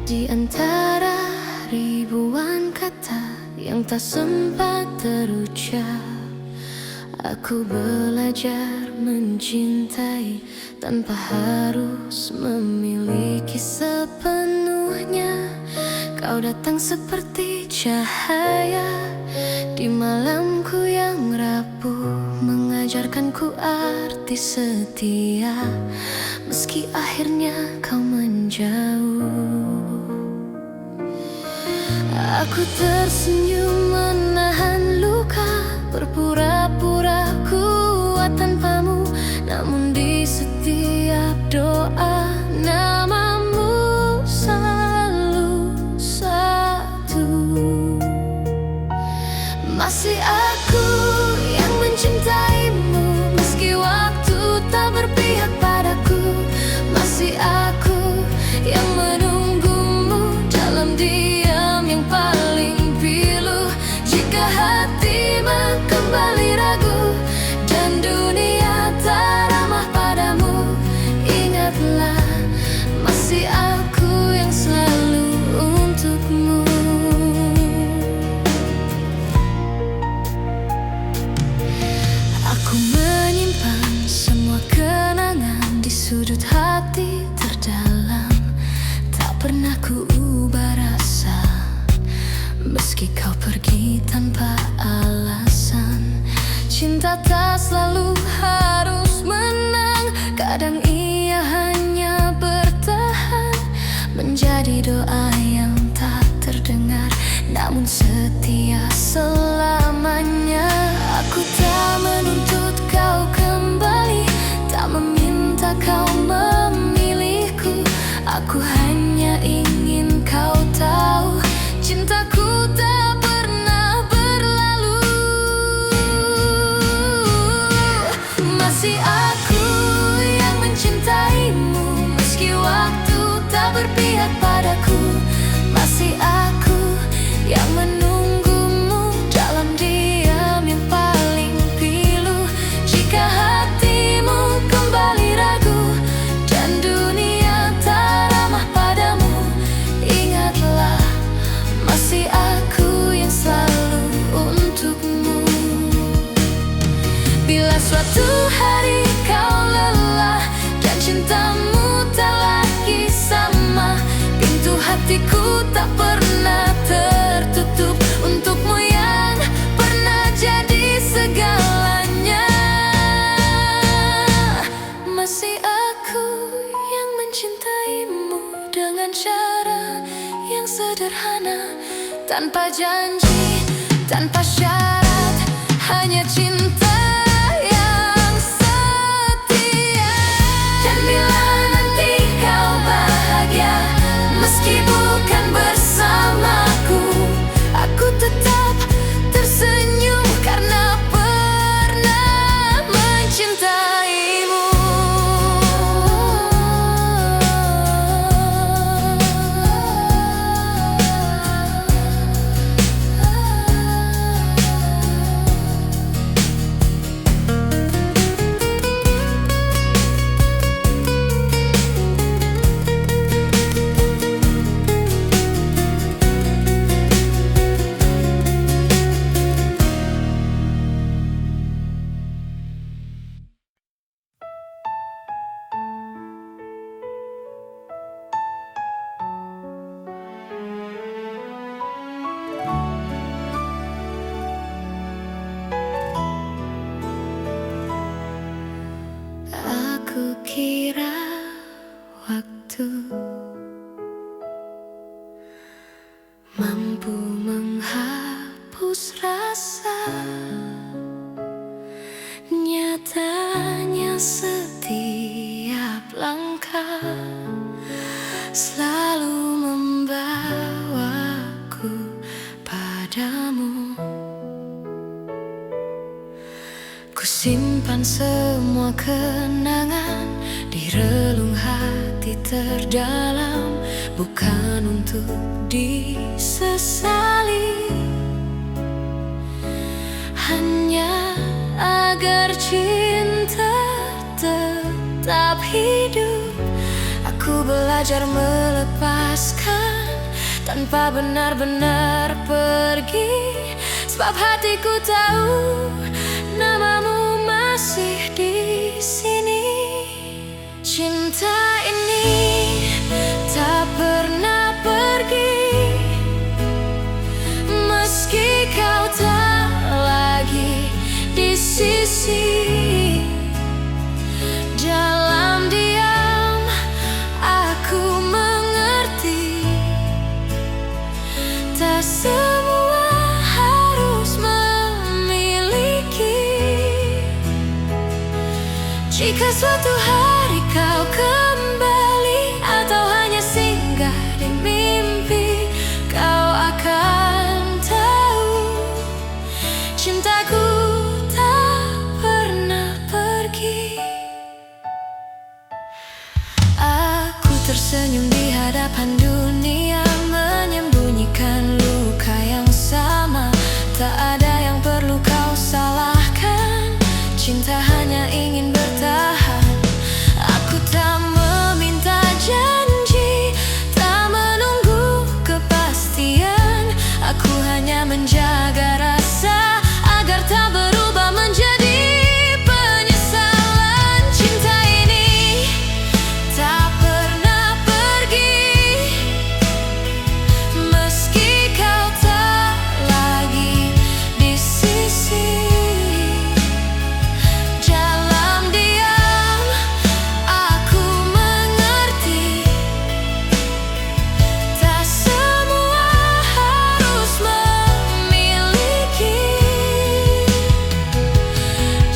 Di antara ribuan kata yang tak sempat terucap, aku belajar mencintai tanpa harus memiliki sepenuhnya. Kau datang seperti cahaya di malamku yang rapuh, mengajarkanku arti setia. Meski akhirnya kau menjauh, aku tersenyum menahan luka, berpura-pura kuat tanpamu. Namun di setiap doa, namamu selalu satu. Masih aku yang mencintaimu, meski waktu tak berpihak padaku. Masih aku yang menunggumu dalam diam yang paling pilu. Jika hatimu kembali ragu dan dunia tak ramah padamu, ingatlah masih aku yang selalu untukmu. Aku menyimpan semua kenangan di sudut hati terdalam, tak pernah ku ubah rasa. Meski kau pergi tanpa alasan, cinta tak selalu harus menang. Kadang ia hanya bertahan, menjadi doa yang tak terdengar, namun setia selamanya. Aku tak menuntut kau kembali, tak meminta kau memilihku. Aku hanya ingin kau tahu, cintaku tak pernah berlalu. Masih aku yang mencintaimu, meski waktu tak berpihak padaku. Masih aku yang menunggumu dalam diam yang paling pilu. Jika hatimu kembali ragu dan dunia tak ramah padamu, ingatlah masih aku yang selalu untukmu. Bila suatu hari kau lelah dan cintamu tak lagi sama, pintu hatiku tak pernah tertutup untukmu yang pernah jadi segalanya. Masih aku yang mencintaimu dengan cara yang sederhana, tanpa janji, tanpa syarat, hanya cinta yang setia. Dan bila nanti kau bahagia, meski bukan bersamaku, aku tetap tersenyum karena pernah mencintaimu. padamu. Ku simpan semua kenangan di relung hati terdalam, bukan untuk disesali, hanya agar cinta tetap hidup. Aku belajar melepaskan tanpa benar-benar pergi, sebab hatiku tahu namamu masih di sini. Cinta ini tak pernah pergi, meski kau tak lagi di sisi. Dalam diam aku mengerti, tak semua harus memiliki. Jika suatu hari kau kembali atau hanya singgah di mimpi, kau akan tahu cintaku tak pernah pergi. Aku tersenyum di hadapan dunia, menyembunyikan luka yang sama. Tak ada yang perlu kau salahkan, cinta hanya ingin bertahan. Aku tak meminta janji, tak menunggu kepastian. Aku hanya menjaga rasa agar tak berubah menjadi penyesalan. Cinta ini tak pernah pergi, meski kau tak lagi di sisi. Dalam diam aku mengerti, tak semua harus memiliki.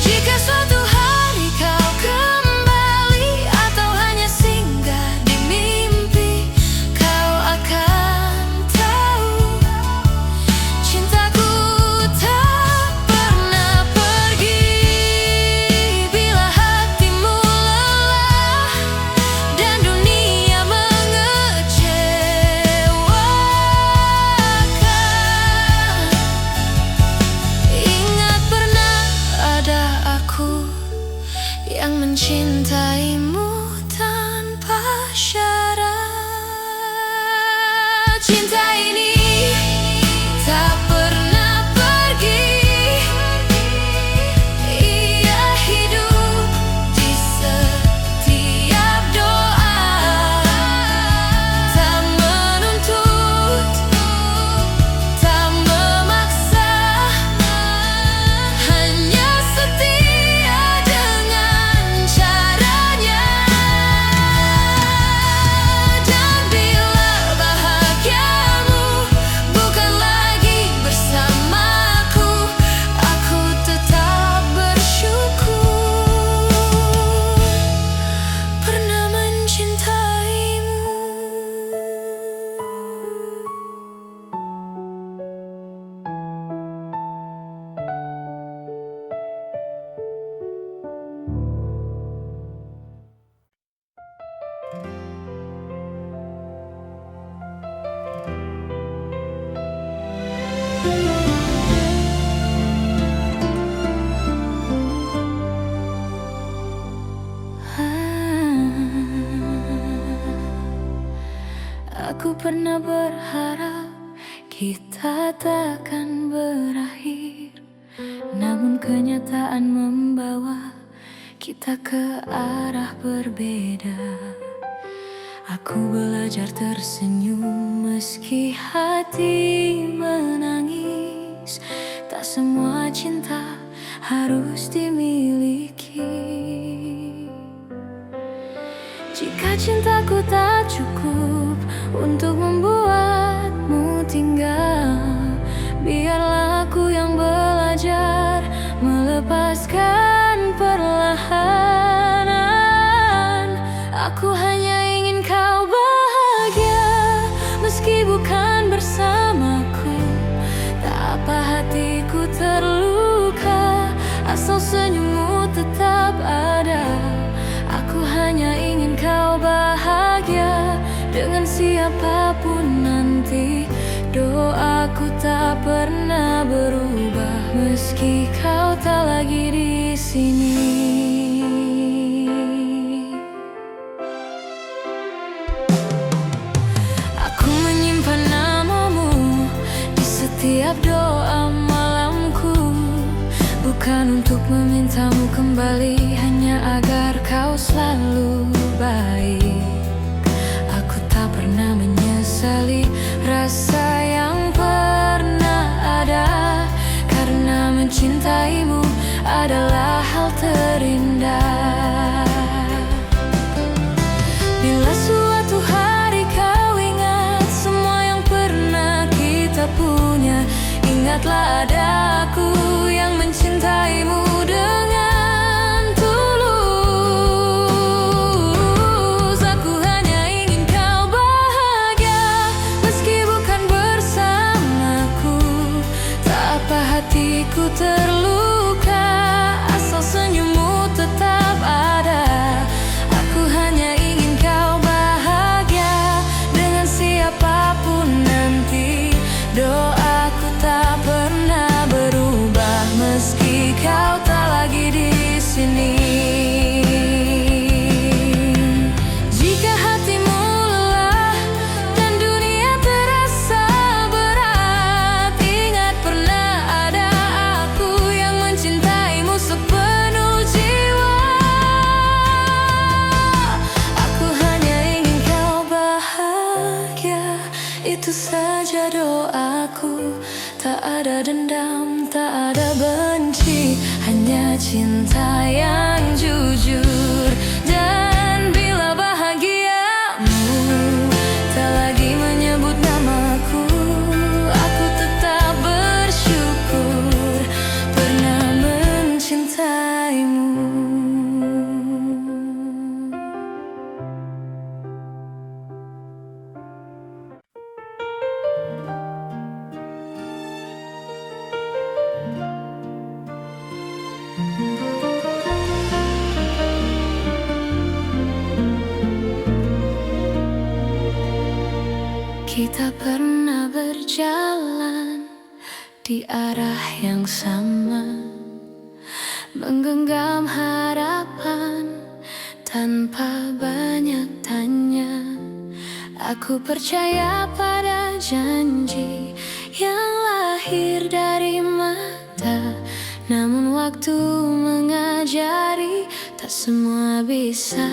Jika suatu hari kau kembali atau hanya singgah di mimpi, kau akan tahu cintaku tak pernah pergi. Bila hatimu lelah dan dunia mengecewakan, ingat pernah ada aku yang mencintaimu tanpa syarat. Cinta ini tak pernah pergi, ia hidup di setiap doa. Tak menuntut, tak memaksa, hanya setia dengan caranya. Dan bila bahagiamu bukan lagi bersamaku, aku tetap bersyukur pernah mencintaimu. Aku pernah berharap kita takkan berakhir, namun kenyataan membawa kita ke arah berbeda. Aku belajar tersenyum meski hati menangis. Tak semua cinta harus dimiliki. Jika cintaku tak cukup untuk membuatmu tinggal, biarlah aku yang belajar melepaskan perlahan. Aku hanya ingin kau bahagia, meski bukan bersamaku. Tak aku tak pernah berubah, meski kau tak lagi di sini. Aku menyimpan namamu di setiap doa malamku, bukan untuk memintamu kembali, hanya agar kau selalu baik. Aku tak pernah menyesali rasa yang pernah ada, karena mencintaimu adalah hal terindah. Bila suatu hari kau ingat semua yang pernah kita punya, ingatlah ada aku yang mencintaimu dengan tulus. Aku hanya ingin kau bahagia, meski bukan bersamaku. Tak apa hatiku terluka, asal senyummu tetap ada. Aku hanya ingin kau bahagia dengan siapapun nanti. Doaku tak pernah berubah, meski kau tak lagi di sini. Jika hatimu lelah dan dunia terasa berat, ingat pernah ada aku yang mencintaimu sepenuh jiwa. Aku hanya ingin kau bahagia, itu saja doaku. Tak ada dendam, tak ada benci, hanya cinta yang jujur. Dan bila bahagiamu tak lagi menyebut namaku, aku tetap bersyukur pernah mencintaimu. Kita pernah berjalan di arah yang sama, menggenggam harapan tanpa banyak tanya. Aku percaya pada janji yang lahir dari mata, namun waktu mengajari tak semua bisa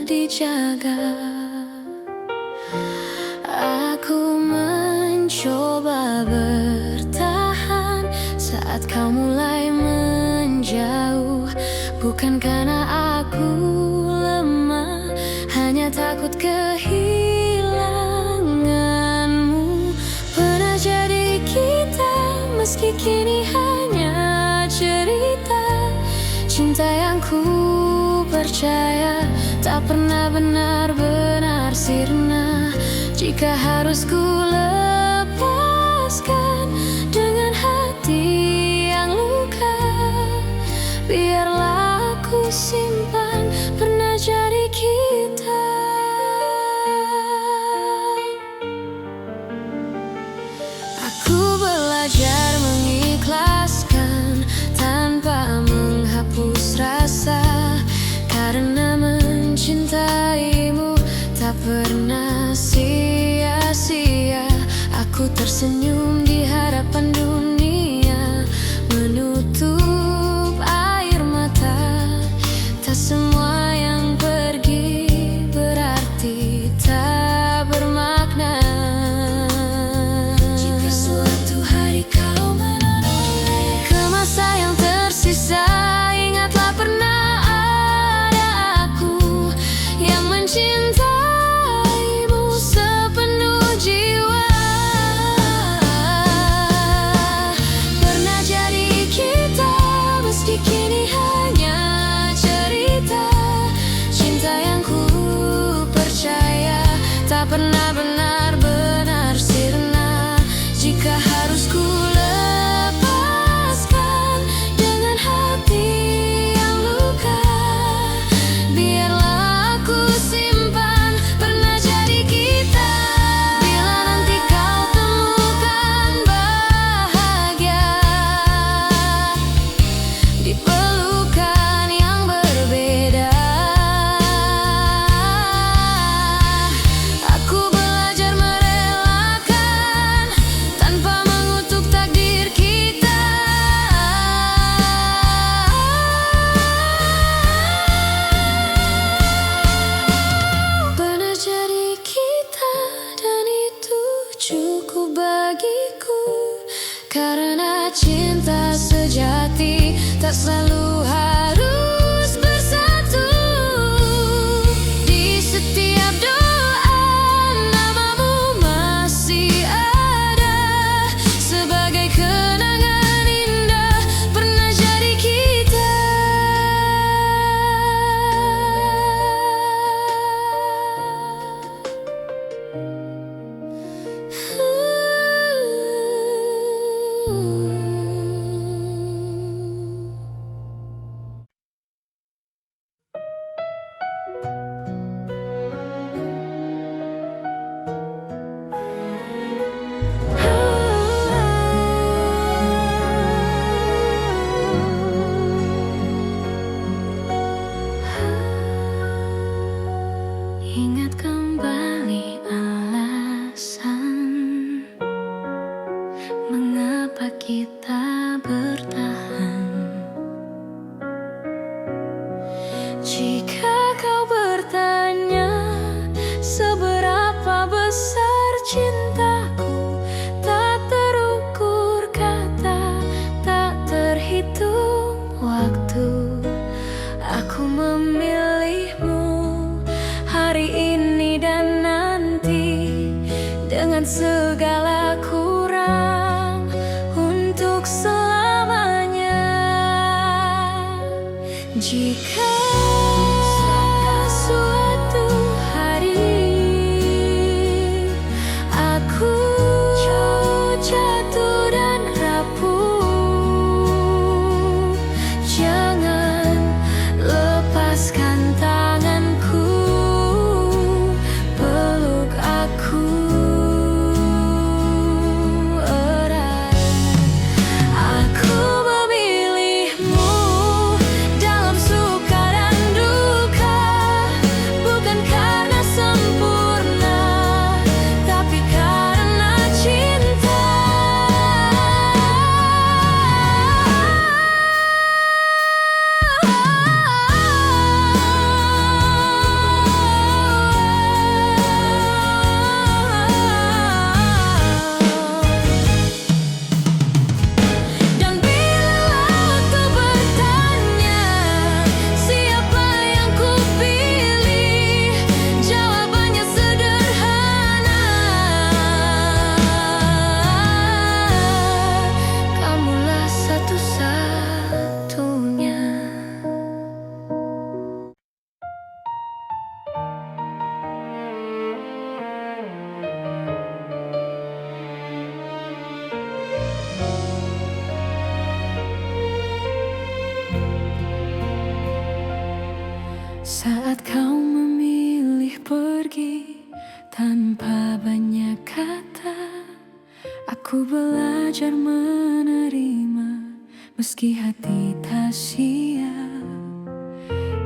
dijaga. Aku mencoba bertahan saat kau mulai menjauh, bukan karena aku lemah, hanya takut kehilanganmu. Pernah jadi kita, meski kini hanya cerita. Cinta yang ku percaya tak pernah benar-benar sirna. Jika harus ku lepaskan dengan hati yang luka, biarlah aku simpan pernah jadi kita. Aku belajar mengikhlaskan tanpa menghapus rasa, karena mencintaimu tak pernah sia-sia. Aku tersenyum di hadapan dunia, menutup air mata. Tak semua yang pergi berarti tak bermakna. Jika suatu hari kau menoleh ke masa yang tersisa, ingatlah pernah ada aku yang mencintai pernah benar-benar sirna. Jika harus ku lepaskan dengan hati yang luka, biarlah aku simpan pernah jadi kita. Bila nanti kau temukan Karena cinta sejati tak selalu harus bersatu. Di setiap doa namamu masih ada, sebagai kenangan indah pernah jadi kita. Ingat kembali alasan mengapa kita bertahan. Jika kau bertanya seberapa besar cintaku, tak terukur kata, tak terhitung waktu. Aku memilihmu hari ini dan nanti, dengan segala kurang, untuk selamanya. Jika suatu hari aku jatuh dan rapuh, jangan lepaskan tanganku, peluk aku erat. Aku memilihmu dalam suka dan duka, bukan karena sempurna, tapi karena cinta. Dan bila waktu bertanya siapa yang kupilih, jawabannya sederhana: kamulah satu-satunya. Saat kau memilih pergi tanpa banyak kata, aku belajar menerima meski hati tak siap.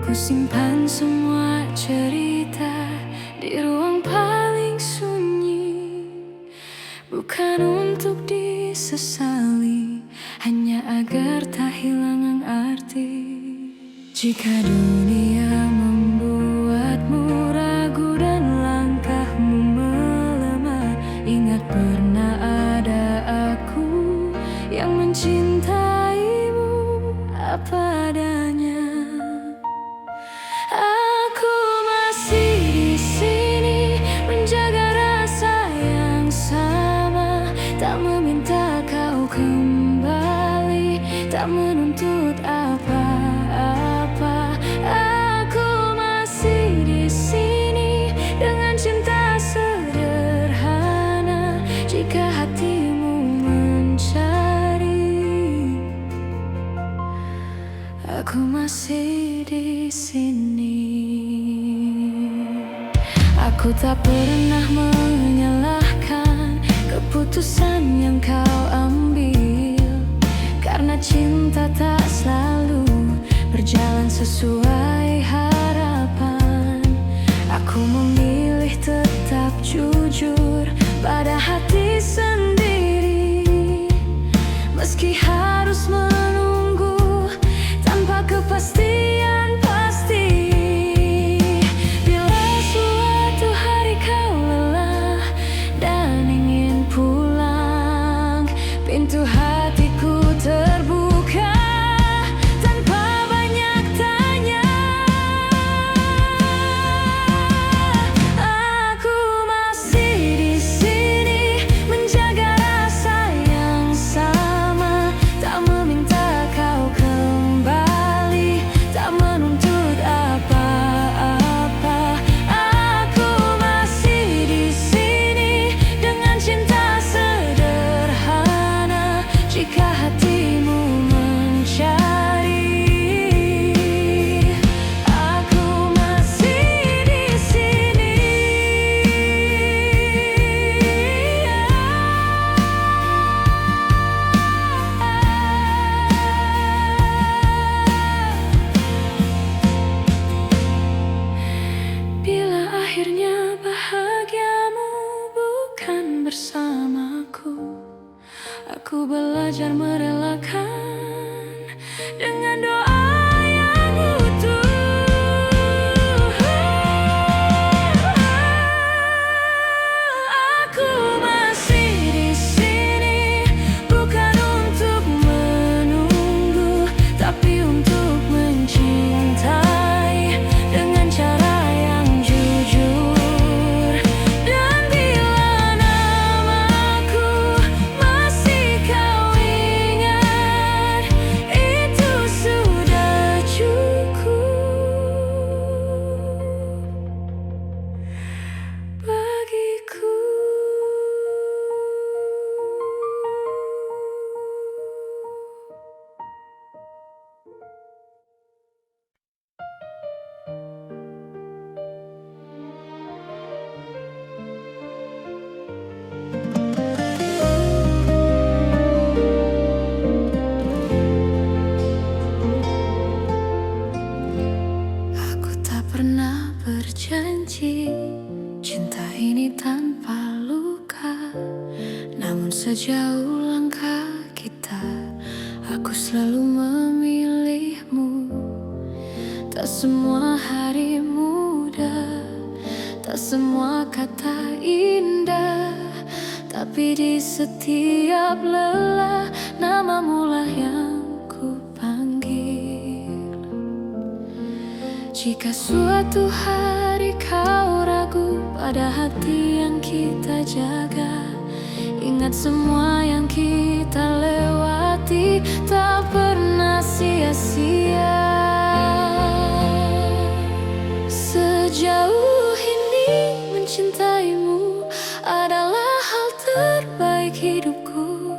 Ku simpan semua cerita di ruang paling sunyi, bukan untuk disesali, hanya agar tak hilang arti. Jika dunia membuatmu ragu dan langkahmu melemah, ingat pernah ada aku yang mencintaimu apa adanya. Aku masih di sini menjaga rasa yang sama, tak meminta kau kembali, tak menuntut apa-apa. Aku masih di sini dengan cinta sederhana. Jika hatimu mencari, aku masih di sini. Aku tak pernah menyalahkan keputusan yang kau ambil, karena cinta tak selalu berjalan sesuai harapan. Aku memilih tetap jujur pada hati sendiri, meski harus menunggu tanpa kepastian pasti. Bila suatu hari kau lelah dan ingin pulang, itu hatiku terbuka tanpa banyak tanya. Aku masih di sini menjaga rasa yang sama, tak meminta kau kembali, tak menuntut apa-apa. Aku masih di sini dengan cinta sederhana. Jika hatimu mencari, aku masih di sini. Bila akhirnya bahagiamu bukan bersamaku, aku belajar merelakan dengan doa yang utuh. Aku masih di sini bukan untuk menunggu, tapi untuk mencintai dengan cara yang jujur. Dan bila namaku masih kau ingat, itu sudah cukup bagiku. Aku tak pernah berjanji cinta ini tanpa luka, namun sejauh langkah kita, aku selalu memilihmu. Tak semua hari mudah, tak semua kata indah, tapi di setiap lelah namamu lah yang ku panggil. Jika suatu hari kau ragu pada hati yang kita jaga, ingat semua yang kita lewati tak pernah sia-sia. Sejauh ini mencintaimu adalah hal terbaik hidupku.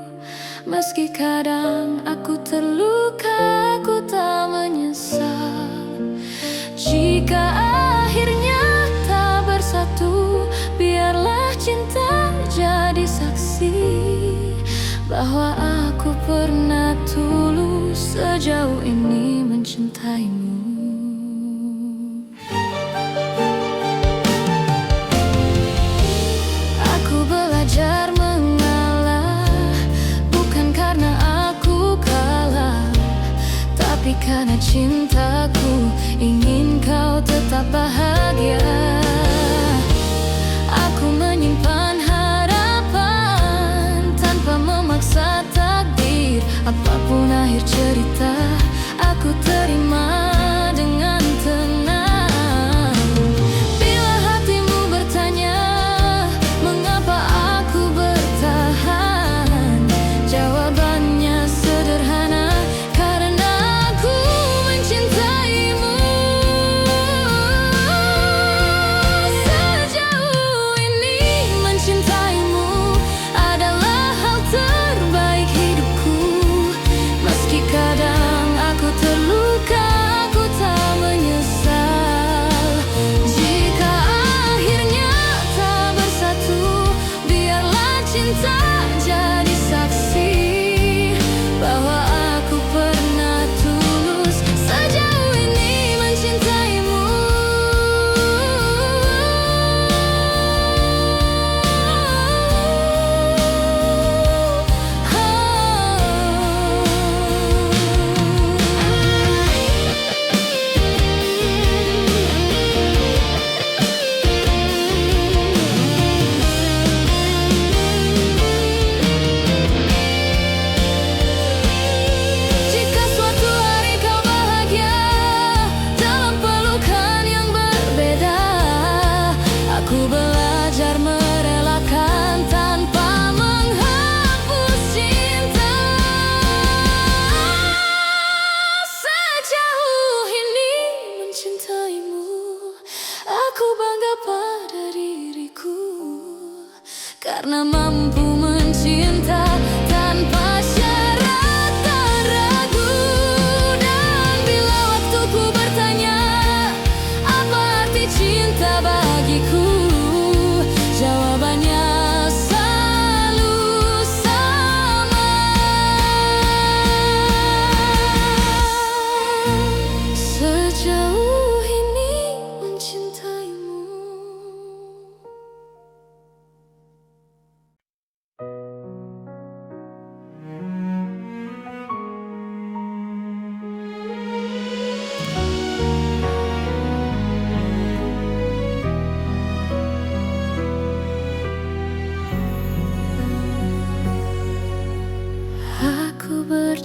Meski kadang aku terluka, aku tak menyesal. Jika akhirnya tak bersatu, biarlah cinta jadi saksi bahwa aku pernah tulus sejauh ini mencintaimu. Aku belajar mengalah, bukan karena aku kalah, tapi karena cintaku ingin kau tetap bahagia. Aku menyimpan harapan tanpa memaksa takdir. Apapun akhir cerita, aku terima dengan tenang. Bila hatimu bertanya mengapa aku bertahan, jawabannya sederhana, karena aku mencintaimu. Sejauh ini mencintaimu adalah hal terbaik hidupku. Meski kadang aku terluka,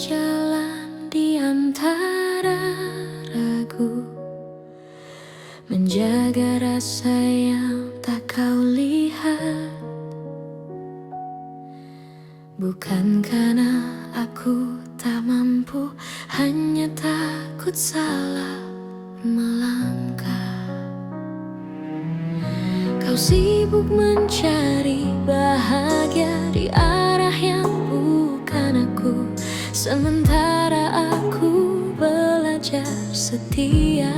berjalan di antara ragu, menjaga rasa yang tak kau lihat. Bukan karena aku tak mampu, hanya takut salah melangkah. Kau sibuk mencari bahagia di arah yang bukan aku, sementara aku belajar setia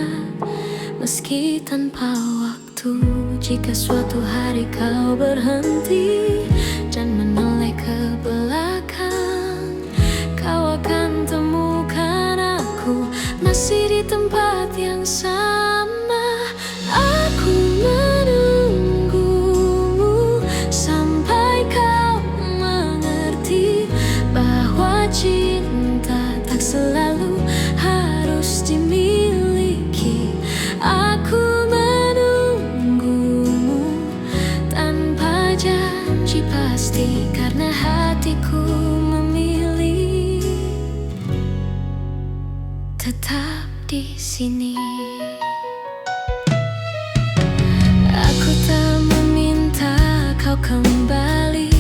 meski tanpa waktu. Jika suatu hari kau berhenti dan menoleh ke belakang, kau akan temukan aku masih di tempat yang sama. Aku menunggumu sampai kau mengerti bahwa cinta tak selalu harus dimiliki. Aku menunggumu tanpa janji pasti, karena hatiku memilih tetap di sini. Aku tak meminta kau kembali,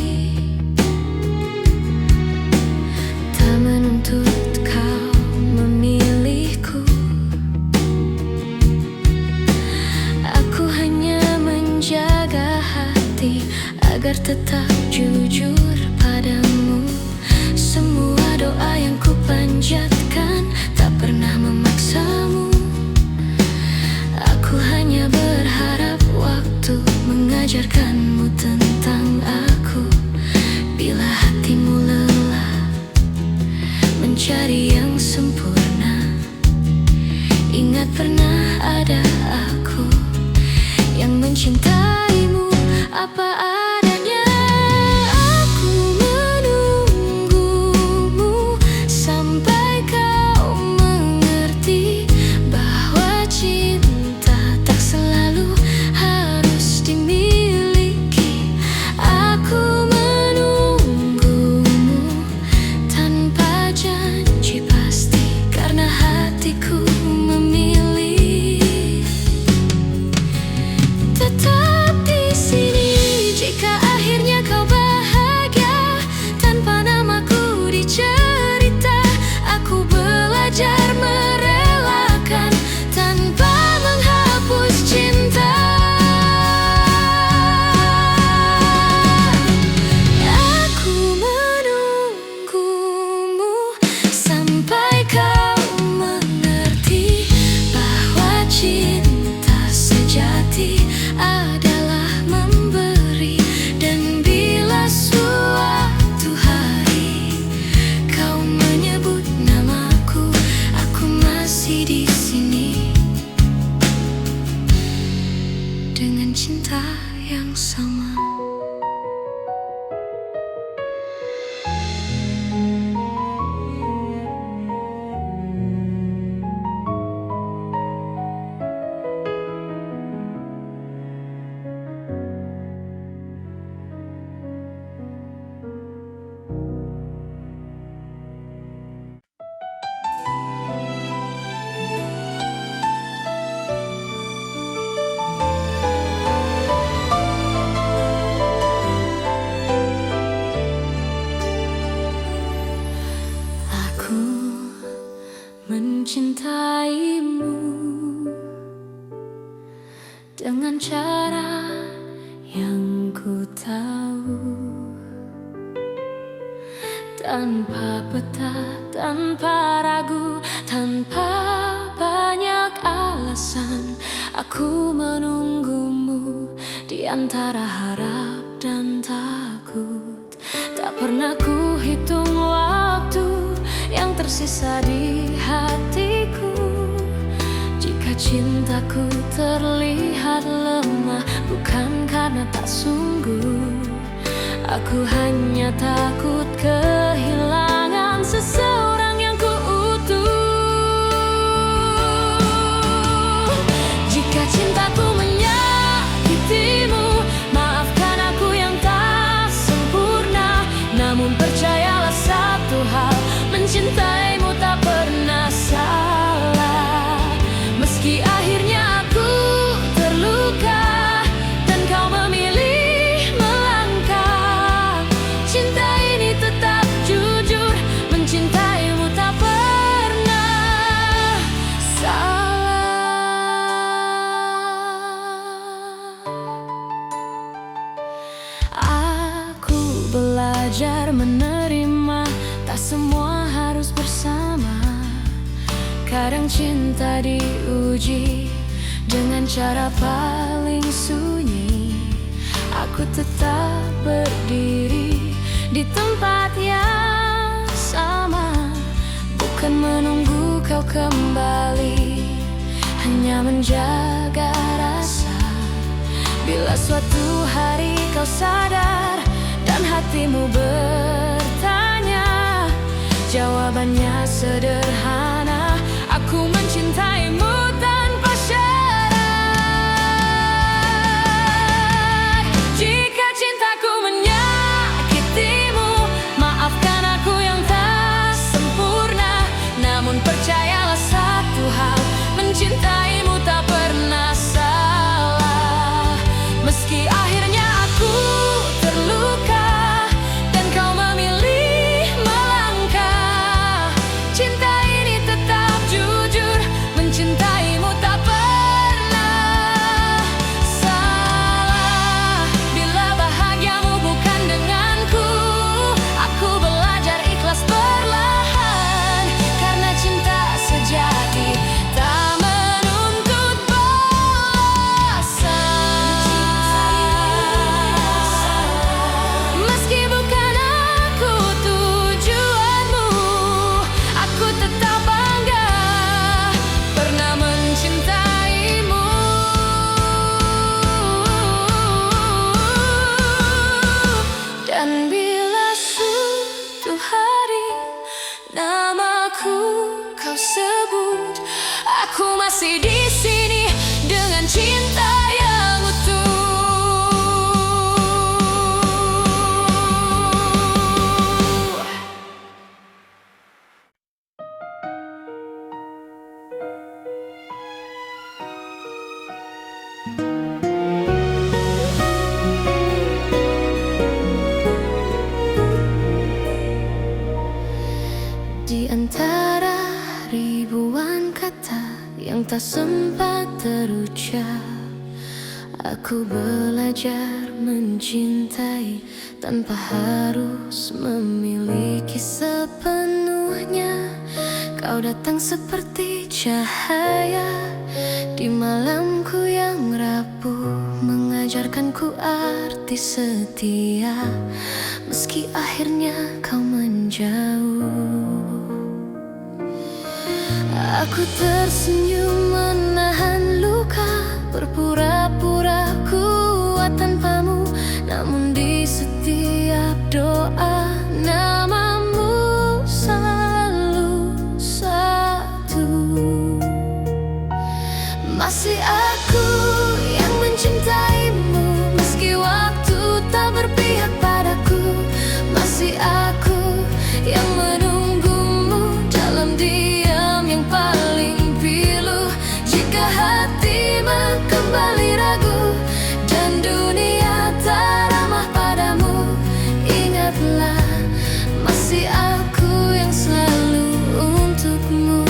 tak menuntut kau memilihku. Aku hanya menjaga hati agar tetap jujur padamu. Semua doa yang ku panjatkan tak pernah memaksamu. Aku hanya berharap waktu mengajarkanmu tentang aku. Bila hatimu lelah mencari yang sempurna, ingat pernah ada aku yang mencintaimu apa adanya. Aku menunggumu sampai kau mengerti bahwa cinta tak selalu harus dimiliki. Aku menunggumu tanpa janji pasti, karena hatiku memilih tetap di sini. Jika akhirnya kau bahagia tanpa namaku dicerita, aku belajar merelakan tanpa menghapus cinta. Aku menunggumu sampai kau mengerti bahwa cinta sejati adalah memberi. Dan bila suatu hari kau menyebut namaku, aku masih di sini dengan cinta yang sama. Aku mencintaimu dengan cara yang ku tahu, tanpa peta, tanpa ragu, tanpa banyak alasan. Aku menunggumu di antara harap dan takut. Tak pernah ku hitung waktu yang tersisa di hatiku. Jika cintaku terlihat lemah, bukan karena tak sungguh. Aku hanya takut kehilangan seseorang yang ku utuh. Jika cintaku menyakitimu, maafkan aku yang tak sempurna. Namun percayalah satu hal, mencintai Tak semua harus bersama. Kadang cinta diuji dengan cara paling sunyi. Aku tetap berdiri di tempat yang sama, bukan menunggu kau kembali, hanya menjaga rasa. Bila suatu hari kau sadar dan hatimu bertanya, jawabannya sederhana: aku mencintaimu tanpa syarat. Jika cintaku menyakitimu, maafkan aku yang tak sempurna. Namun percayalah satu hal, mencintaimu tak pernah salah. Meski akhirnya aku terluka dan kau memilih melangkah, cinta ini tetap jujur, mencintaimu tak pernah salah. Bila bahagiamu bukan denganku, aku belajar ikhlas perlahan, karena cinta sejati tak menuntut balasan. Meski bukan aku tujuanmu, aku tetap bangga pernah mencintaimu. Dan bila suatu hari namaku kau sebut, aku masih di sini dengan cinta yang utuh. Di antara ribuan kata yang tak sempat terucap, aku belajar mencintai tanpa harus memiliki sepenuhnya. Kau datang seperti cahaya di malamku yang rapuh, mengajarkanku arti setia. Meski akhirnya kau menjauh, aku tersenyum menahan luka, berpura-pura kuat tanpamu. Namun di setiap doa, namamu selalu satu. Masih aku yang mencintaimu, meski waktu tak berpihak padaku. Masih aku yang menunggumu dalam diam yang paling pilu. Jika hatimu kembali ragu dan dunia tak ramah padamu, ingatlah masih aku yang selalu untukmu.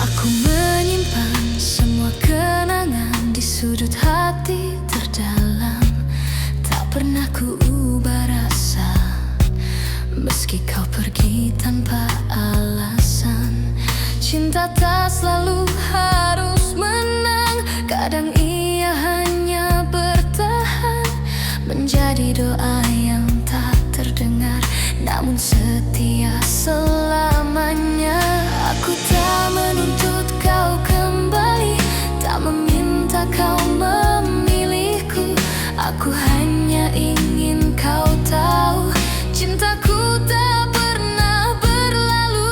Aku menyimpan semua kenangan di sudut hati terdalam. Tak pernah ku ubah rasa, meski kau pergi tanpa alasan. Cinta tak selalu harus menang, kadang ia hanya bertahan, menjadi doa yang tak terdengar, namun setia selamanya. Aku tak menuntut kau kembali, tak meminta kau memilihku. Aku hanya ingin kau tahu, cintaku tak pernah berlalu.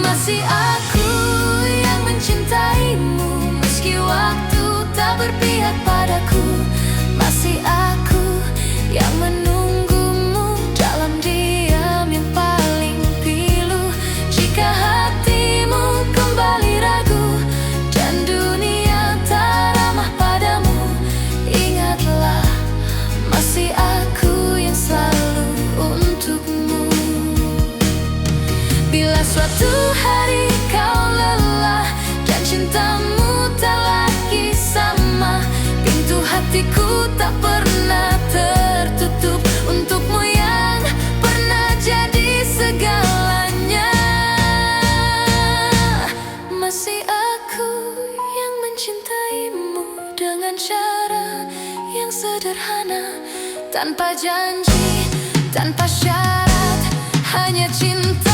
Masih aku yang mencintaimu, meski waktu tak berpihak padaku. Masih aku yang menunggumu dalam diam yang paling pilu. Jika hatimu kembali ragu dan dunia tak ramah padamu, ingatlah masih aku yang selalu untukmu. Bila suatu hari kau lelah dan cintamu tak lagi sama, cara yang sederhana, tanpa janji, tanpa syarat, hanya cinta.